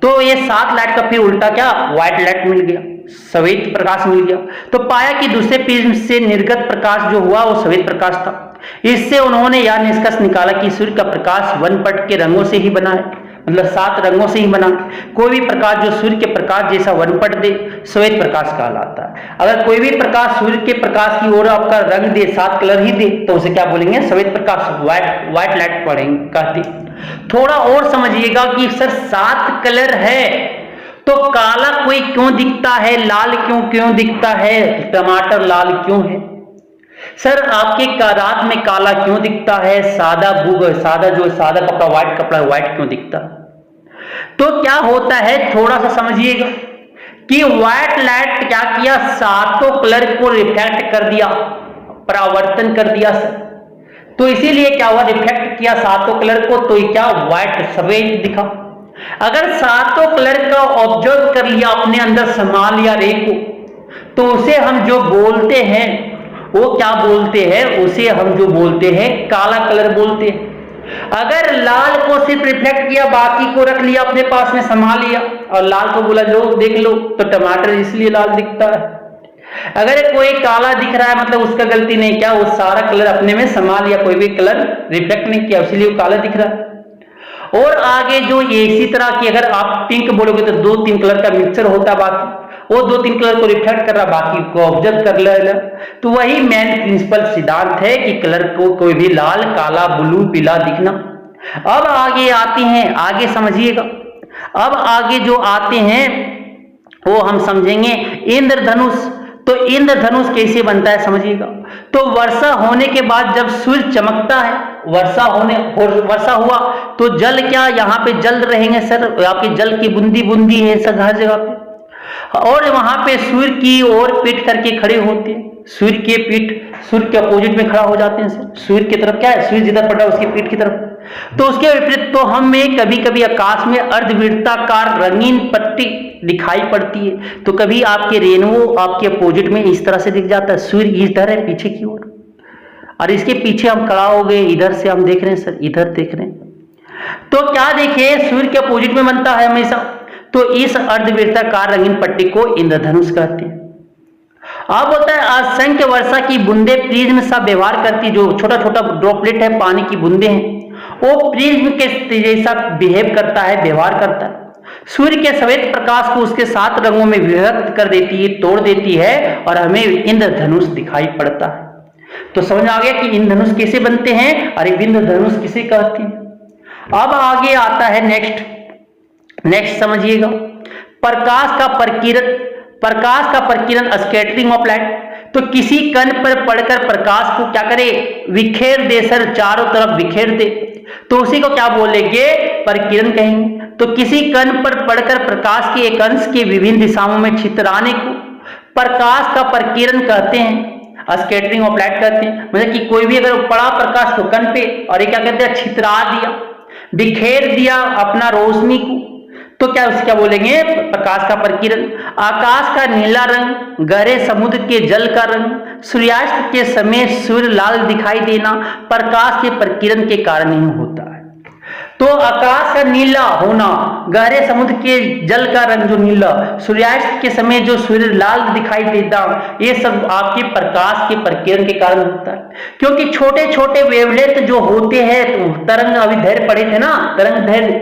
तो ये 7 लाइट का फिर उल्टा क्या, व्हाइट लाइट मिल गया, श्वेत प्रकाश मिल गया। तो पाया कि दूसरे प्रिज्म से निर्गत प्रकाश जो हुआ वो श्वेत प्रकाश था। इससे उन्होंने यह निष्कर्ष निकाला कि सूर्य का प्रकाश वर्णपट के रंगों से ही बना है, मतलब 7 रंगों से ही बना। कोई भी प्रकाश जो सूर्य के प्रकाश जैसा वर्णपट दे, श्वेत प्रकाश कहलाता है। अगर कोई भी प्रकाश सूर्य के प्रकाश की ओर आपका रंग दे, 7 कलर ही दे, तो उसे क्या बोलेंगे, श्वेत प्रकाश, व्हाइट लाइट पढ़ेंगे कहते। थोड़ा और समझिएगा कि सर 7 कलर है तो काला कोई क्यों दिखता है, लाल क्यों दिखता है, टमाटर लाल क्यों है सर, आपके रात में काला क्यों दिखता है, सादा कपड़ा, व्हाइट कपड़ा व्हाइट क्यों दिखता है। तो क्या होता है, थोड़ा सा समझिएगा कि व्हाइट लाइट क्या किया, 7 कलर को रिफ्लेक्ट कर दिया, परावर्तन कर दिया सर। तो इसीलिए क्या हुआ, रिफ्लेक्ट किया 7 कलर को, तो क्या व्हाइट सफेद दिखा। अगर 7 कलर का ऑब्जर्व कर लिया, अपने अंदर समा लिया रे को, तो उसे हम जो बोलते हैं वो क्या बोलते हैं, उसे हम जो बोलते हैं काला कलर बोलते हैं। अगर लाल को सिर्फ रिफ्लेक्ट किया, बाकी को रख लिया अपने पास में, समा लिया, और लाल को बोला लो देख लो, तो टमाटर इसलिए लाल दिखता है। अगर कोई काला दिख रहा है मतलब उसका गलती नहीं, क्या वो सारा कलर अपने में समा लिया, कोई भी कलर रिफ्लेक्ट नहीं किया, इसलिए वो काला दिख रहा है। और आगे जो इसी तरह की, अगर आप पिंक बोलोगे तो 2-3 कलर का मिक्सचर होता, बाकी वो 2-3 कलर को रिफ्लेक्ट कर रहा, बाकी को ऑब्जर्व कर लेना। तो वही मेन प्रिंसिपल सिद्धांत है कि कलर को कोई भी लाल, काला, ब्लू, पीला दिखना। अब आगे आते हैं, आगे समझिएगा, अब आगे जो आते हैं वो हम समझेंगे इंद्रधनुष। तो इंद्रधनुष कैसे बनता है समझिएगा। तो वर्षा होने के बाद जब सूर्य चमकता है, वर्षा हुआ तो जल क्या, यहाँ पे जल रहेंगे सर, आपके जल की बूंदी बूंदी है सर हर जगह पे, और वहां पे सूर्य की ओर पीठ करके खड़े होते हैं, सूर्य के पीठ सूर्य के अपोजिट में खड़ा हो जाते हैं सर, सूर्य की तरफ क्या है, सूर्य जिधर पड़ा है उसकी पीठ की तरफ। तो उसके विपरीत तो हमें कभी कभी आकाश में अर्धवृत्ताकार रंगीन पट्टी दिखाई पड़ती है। तो कभी आपके रेनबो आपके अपोजिट में इस तरह से दिख जाता है, सूर्य इधर है पीछे की ओर, और इसके पीछे हम खड़ा हो गए, इधर से हम देख रहे हैं सर, इधर देख रहे हैं। तो क्या देखिए, सूर्य के अपोजिट में बनता है हमेशा। तो इस अर्धवृत्ताकार रंगीन पट्टी को इंद्रधनुष कहते हैं। अब होता है असंख्य वर्षा की बूंदे प्रिज्म सा व्यवहार करती, जो छोटा छोटा ड्रॉपलेट है, पानी की बूंदे हैं, वो प्रिज्म के जैसा बिहेव करता है, व्यवहार करता है। सूर्य के श्वेत प्रकाश को उसके 7 रंगों में विभक्त कर देती है, तोड़ देती है, और हमें इंद्रधनुष दिखाई पड़ता है। तो समझ आ गया कि इंद्रधनुष कैसे बनते हैं और इंद्रधनुष किसे कहते हैं। अब आगे आता है नेक्स्ट समझिएगा, प्रकाश का प्रकीर्णन, स्कैटरिंग ऑफ लाइट। तो किसी कण पर पड़कर प्रकाश को क्या करे, विखेर दे सर, चारों तरफ विखेर दे, तो उसी को क्या बोलेंगे, प्रकीर्णन कहेंगे। तो किसी कण पर पड़कर प्रकाश के एक अंश के विभिन्न दिशाओं में छितराने को प्रकाश का प्रकीर्णन कहते हैं, स्कैटरिंग ऑफ लाइट कहते हैं। मतलब कि कोई भी अगर पड़ा प्रकाश तो कण पे, और ये क्या कहते हैं, छितरा दिया, बिखेर दिया अपना रोशनी को, तो क्या उसे क्या बोलेंगे, प्रकाश का प्रकीर्णन। आकाश का नीला रंग, गहरे समुद्र के जल का रंग, सूर्यास्त के समय सूर्य लाल दिखाई देना प्रकाश के प्रकीर्णन के कारण ही होता है। तो आकाश का नीला होना, गहरे समुद्र के जल का रंग जो नीला, सूर्यास्त के समय जो सूर्य लाल दिखाई देता, ये सब आपके प्रकाश के प्रकीर्णन के कारण होता है। क्योंकि छोटे छोटे वेवलेंथ जो होते हैं, तो तरंग अभी धैर्य पढ़े थे ना, तरंग धैर्य,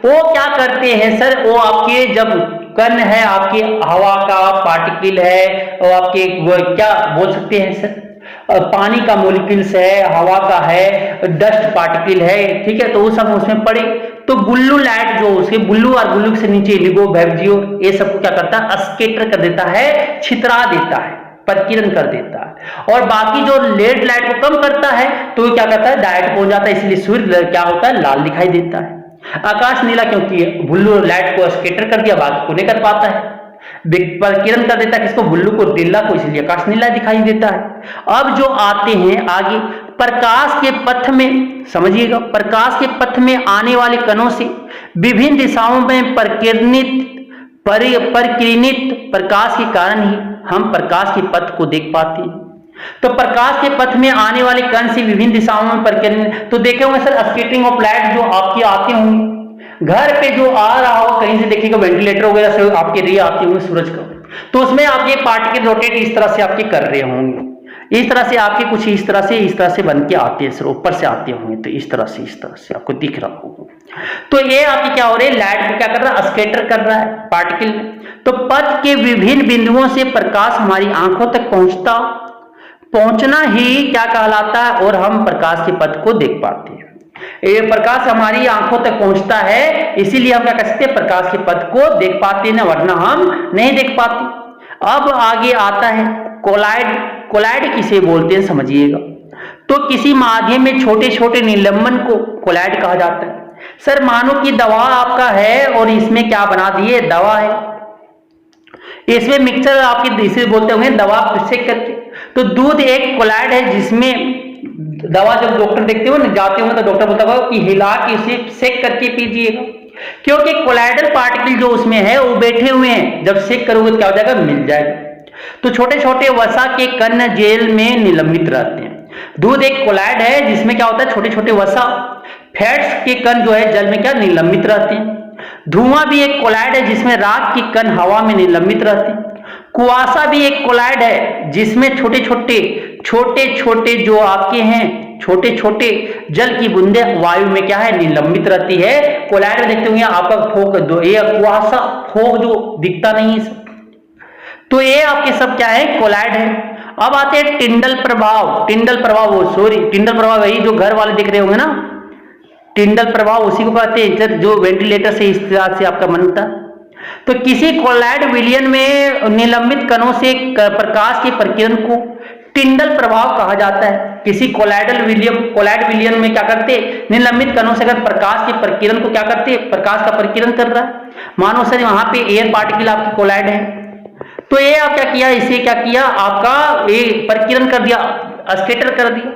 वो क्या करते हैं सर, वो आपके जब कण है, आपके हवा का पार्टिकल है, और आपके वो क्या बोल सकते हैं सर, पानी का मोलिक्यूल्स है, हवा का है, डस्ट पार्टिकल है, ठीक है, तो वो सब उसमें पड़े, तो ब्लू लाइट जो उसके ब्लू और ब्लू से नीचे इंडिगो, वेबजियो, ये सबको क्या करता है, स्कैटर कर देता है, छितरा देता है, प्रकीर्णन कर देता है। और बाकी जो रेड लाइट को कम करता है तो वो क्या करता है, डायरेक्ट पहुंच जाता है, इसलिए सूर्य क्या होता है, लाल दिखाई देता है। आकाश नीला, क्योंकि ब्लू लाइट को स्कैटर कर दिया, बाकी को नहीं कर पाता है, प्रकीर्णन कर देता है किसको, ब्लू को, नीला को, इसलिए आकाश नीला दिखाई देता है। अब जो आते हैं आगे, प्रकाश के पथ में, समझिएगा, प्रकाश के पथ में आने वाले कणों से विभिन्न दिशाओं में प्रकीर्णित प्रकाश के कारण ही हम प्रकाश के पथ को देख पाते हैं। तो प्रकाश के पथ में आने वाले कण से विभिन्न दिशाओं में प्रकीर्णित, तो देखे होंगे सर स्कैटरिंग ऑफ लाइट जो आपकी आते होंगे घर पे, जो आ रहा हो कहीं से, देखिएगा वेंटिलेटर वगैरह से आपके रे आते होंगे सूरज का, तो उसमें आप ये पार्टिकल रोटेट इस तरह से आपके कर रहे होंगे, इस तरह से आपके कुछ इस तरह से बन के आते हैं सर, ऊपर से आते होंगे, तो इस तरह से आपको दिख रहा होगा। तो ये आपकी क्या हो रही है, लाइट को क्या कर रहा है, स्कैटर कर रहा है पार्टिकल। तो पथ के विभिन्न बिंदुओं से प्रकाश हमारी आंखों तक पहुंचना ही क्या कहलाता है, और हम प्रकाश के पथ को देख पाते हैं। ये प्रकाश हमारी आंखों तक पहुंचता है, इसीलिए हम क्या कर सकते हैं, प्रकाश के पथ को देख पाते हैं, वरना हम नहीं देख पाते। अब आगे आता है कोलाइड किसे बोलते हैं, समझिएगा। तो किसी माध्यम में छोटे छोटे निलंबन को कोलाइड कहा जाता है। सर मानो कि दवा आपका है और इसमें क्या बना दिए, दवा है, इसमें मिक्सचर आपके इसे बोलते होंगे दवा सेक करके। तो दूध एक कोलाइड है, जिसमें दवा जब डॉक्टर देखते हो ना, जाते होंगे तो डॉक्टर बोलता होगा कि हिला के इसे सेक करके पीजिएगा, क्योंकि कोलाइडल पार्टिकल जो उसमें है वो बैठे हुए हैं, जब सेक करोगे तो क्या हो जाएगा, मिल जाएगा। तो छोटे छोटे वसा के कण जेल में निलंबित रहते हैं। दूध एक कोलाइड है जिसमें क्या होता है, छोटे छोटे वसा फैट्स के कण जो है जल में क्या निलंबित रहते हैं। धुआं भी एक कोलाइड है जिसमें राख के कण हवा में निलंबित रहते हैं। कुआसा भी एक कोलाइड है जिसमें छोटे छोटे जो आपके हैं छोटे छोटे जल की बूंदें वायु में क्या है, निलंबित रहती है। कोलाइड में देखते होंगे आपका फोक, ये कुआसा फोक जो दिखता नहीं है, तो ये आपके सब क्या है, कोलाइड है। अब आते हैं टिंडल प्रभाव। टिंडल प्रभाव वही जो घर वाले दिख रहे होंगे ना, टिंडल प्रभाव उसी को कहते हैं, जो वेंटिलेटर से इस तरह से आपका बनता। तो किसी कोलाइड विलयन में निलंबित कणों से प्रकाश के प्रकीर्णन को टिंडल प्रभाव कहा जाता है। किसी कोलाइड विलयन में क्या करते, निलंबित कणों से अगर प्रकाश के प्रकीर्णन को क्या करते, प्रकाश का प्रकीर्णन कर रहा है, मानो सर वहां पे एयर पार्टिकल आपकी कोलाइड है, तो ये आप क्या किया, इसे क्या किया, आपका ये प्रकीर्णन कर दिया, स्कैटर कर दिया,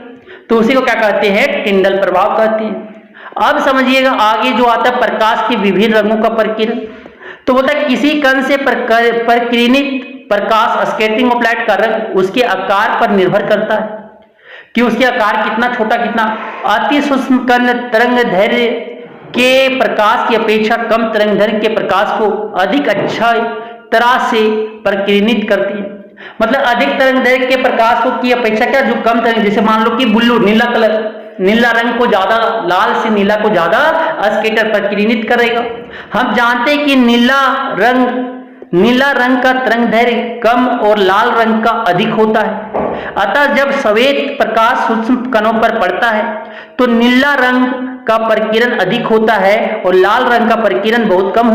तो उसी को क्या कहते हैं, टिंडल प्रभाव कहते हैं। अब समझिएगा आगे जो आता है प्रकाश के विभिन्न रंगों का प्रकीर्णन। तो बोलता है किसी कण से प्रकीर्णित प्रकाश, स्कैटरिंग ऑफ लाइट का रंग उसके आकार पर निर्भर करता है कि उसके आकार कितना छोटा, कितना अति सूक्ष्म कण तरंग दैर्घ्य के प्रकाश की अपेक्षा कम तरंग दैर्घ्य के प्रकाश को अधिक अच्छा तरह से प्रकीर्णित करती है। मतलब अधिक तरंग दैर्घ्य के प्रकाश को की अपेक्षा क्या, जो कम तरंग, जैसे मान लो कि ब्लू नीला रंग को ज्यादा, लाल से नीला को ज्यादा स्कैटर प्रकीर्णित करेगा। हम जानते हैं कि नीला रंग का तरंग दैर्घ्य कम और लाल रंग का अधिक होता है। अतः जब श्वेत प्रकाश सूक्ष्म कणों पर पड़ता है तो नीला रंग का प्रकीर्णन अधिक होता है और लाल रंग का प्रकीर्णन बहुत कम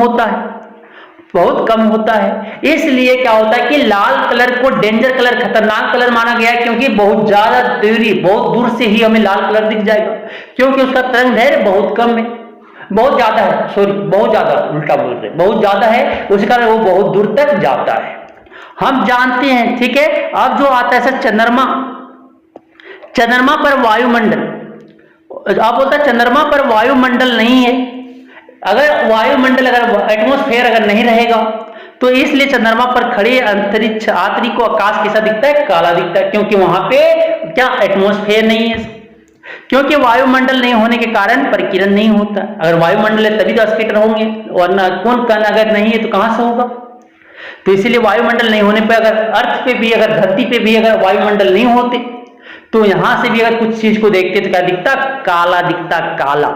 होता है। इसलिए क्या होता है कि लाल कलर को डेंजर कलर, खतरनाक कलर माना गया है, क्योंकि बहुत ज्यादा बहुत दूर से ही हमें लाल कलर दिख जाएगा, क्योंकि उसका तरंग दैर्घ्य बहुत कम है, बहुत ज्यादा है, बहुत ज्यादा है, उस कारण वो बहुत दूर तक जाता है, हम जानते हैं। ठीक है, अब जो आता है सर चंद्रमा पर वायुमंडल, आप बोलता है चंद्रमा पर वायुमंडल नहीं है। अगर वायुमंडल, अगर एटमॉस्फेयर अगर नहीं रहेगा तो इसलिए चंद्रमा पर खड़े अंतरिक्ष यात्री को आकाश कैसा दिखता है, काला दिखता है, क्योंकि वहां पे क्या एटमॉस्फेयर नहीं है, क्योंकि वायुमंडल नहीं होने के कारण प्रकीर्णन नहीं होता। अगर वायुमंडल है तभी तो स्कैटर होंगे, वरना कौन कण अगर नहीं है तो कहां से होगा। तो इसीलिए वायुमंडल नहीं होने पर, अगर अर्थ पे भी, अगर धरती पे भी अगर वायुमंडल नहीं होते तो यहां से भी अगर कुछ चीज को देखते तो क्या दिखता, काला दिखता, काला।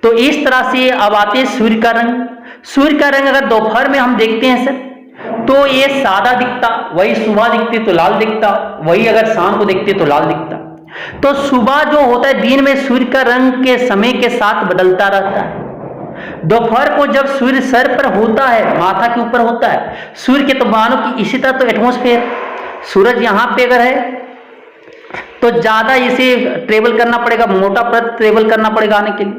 तो इस तरह से अब आते हैं सूर्य का रंग। सूर्य का रंग अगर दोपहर में हम देखते हैं सर तो ये सादा दिखता, वही सुबह दिखते तो लाल दिखता, वही अगर शाम को देखते तो लाल दिखता। तो सुबह जो होता है दिन में सूर्य का रंग के समय के साथ बदलता रहता है। दोपहर को जब सूर्य सर पर होता है, माथा के ऊपर होता है, सूर्य के तो मानो कि इसी तरह तो एटमॉस्फेयर, सूरज यहाँ पे अगर है तो ज्यादा इसे ट्रेवल करना पड़ेगा, मोटा परत ट्रेवल करना पड़ेगा आने के लिए,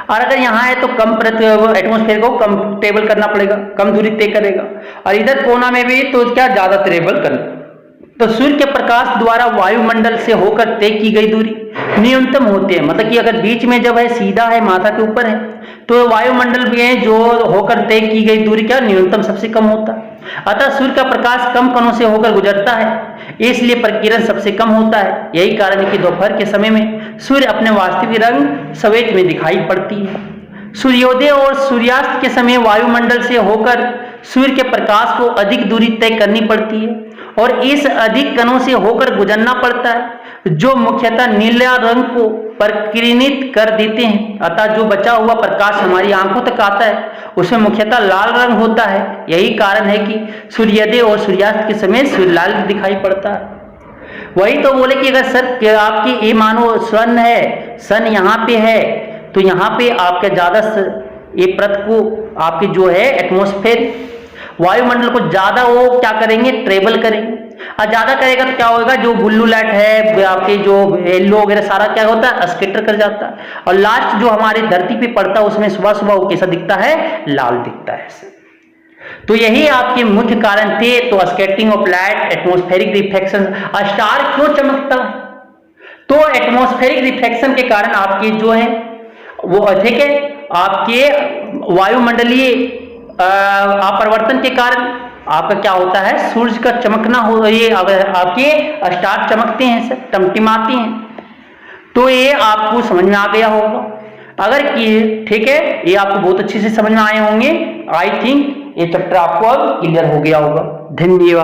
और अगर यहाँ है तो कम परत एटमॉस्फेयर को कम ट्रेवल करना पड़ेगा, कम दूरी तय करेगा, और इधर कोना में भी तो क्या ज्यादा ट्रेवल करना। तो सूर्य के प्रकाश द्वारा वायुमंडल से होकर तय की गई दूरी न्यूनतम होती है, मतलब कि अगर बीच में जब है सीधा है, माथा के ऊपर है, तो वायुमंडल में जो होकर तय की गई दूरी क्या न्यूनतम सबसे कम होता है। अतः सूर्य का प्रकाश कम कणों से होकर गुजरता है, इसलिए प्रकीर्णन सबसे कम होता है। यही कारण है कि दोपहर के समय में सूर्य अपने वास्तविक रंग सफेद में दिखाई पड़ती है। सूर्योदय और सूर्यास्त के समय वायुमंडल से होकर सूर्य के प्रकाश को अधिक दूरी तय करनी पड़ती है और इस अधिक कणों से होकर गुजरना पड़ता है, जो मुख्यतः नीला रंग को प्रकीर्णित कर देते हैं। अतः जो बचा हुआ प्रकाश हमारी आंखों तक आता है उसमें मुख्यतः लाल रंग होता है। यही कारण है कि सूर्योदय और सूर्यास्त के समय सूर्य लाल दिखाई पड़ता है। वही तो बोले कि अगर सर आपकी ये मानो सन है, सन यहाँ पे है, तो यहाँ पे आपके ज्यादा ये परत को आपके जो है एटमॉस्फेयर, वायुमंडल को ज्यादा वो क्या करेंगे, ट्रेवल करेंगे, और ज्यादा करेगा तो क्या होगा, जो ब्लू लाइट है आपके जो येलो वगैरह सारा क्या होता है, स्कैटर कर जाता है, और लास्ट जो हमारी धरती पे पड़ता है उसमें सुबह सुबह वो कैसा दिखता है, लाल दिखता है। तो यही आपके मुख्य कारण थे। तो scattering of light, atmospheric reflection, star क्यों चमकता है, तो एटमॉस्फेरिक रिफ्लेक्शन के कारण आपके जो है वो ठीक है, आपके वायुमंडलीय अपरिवर्तन के कारण आपका क्या होता है, सूर्य का चमकना हो, ये आपके स्टार चमकते हैं, सर टिमटिमाते हैं। तो ये आपको समझ में आ गया होगा। अगर कि ठीक है, ये आपको बहुत अच्छे से समझ में आए होंगे। आई थिंक ये चैप्टर आपको अब क्लियर हो गया होगा। धन्यवाद।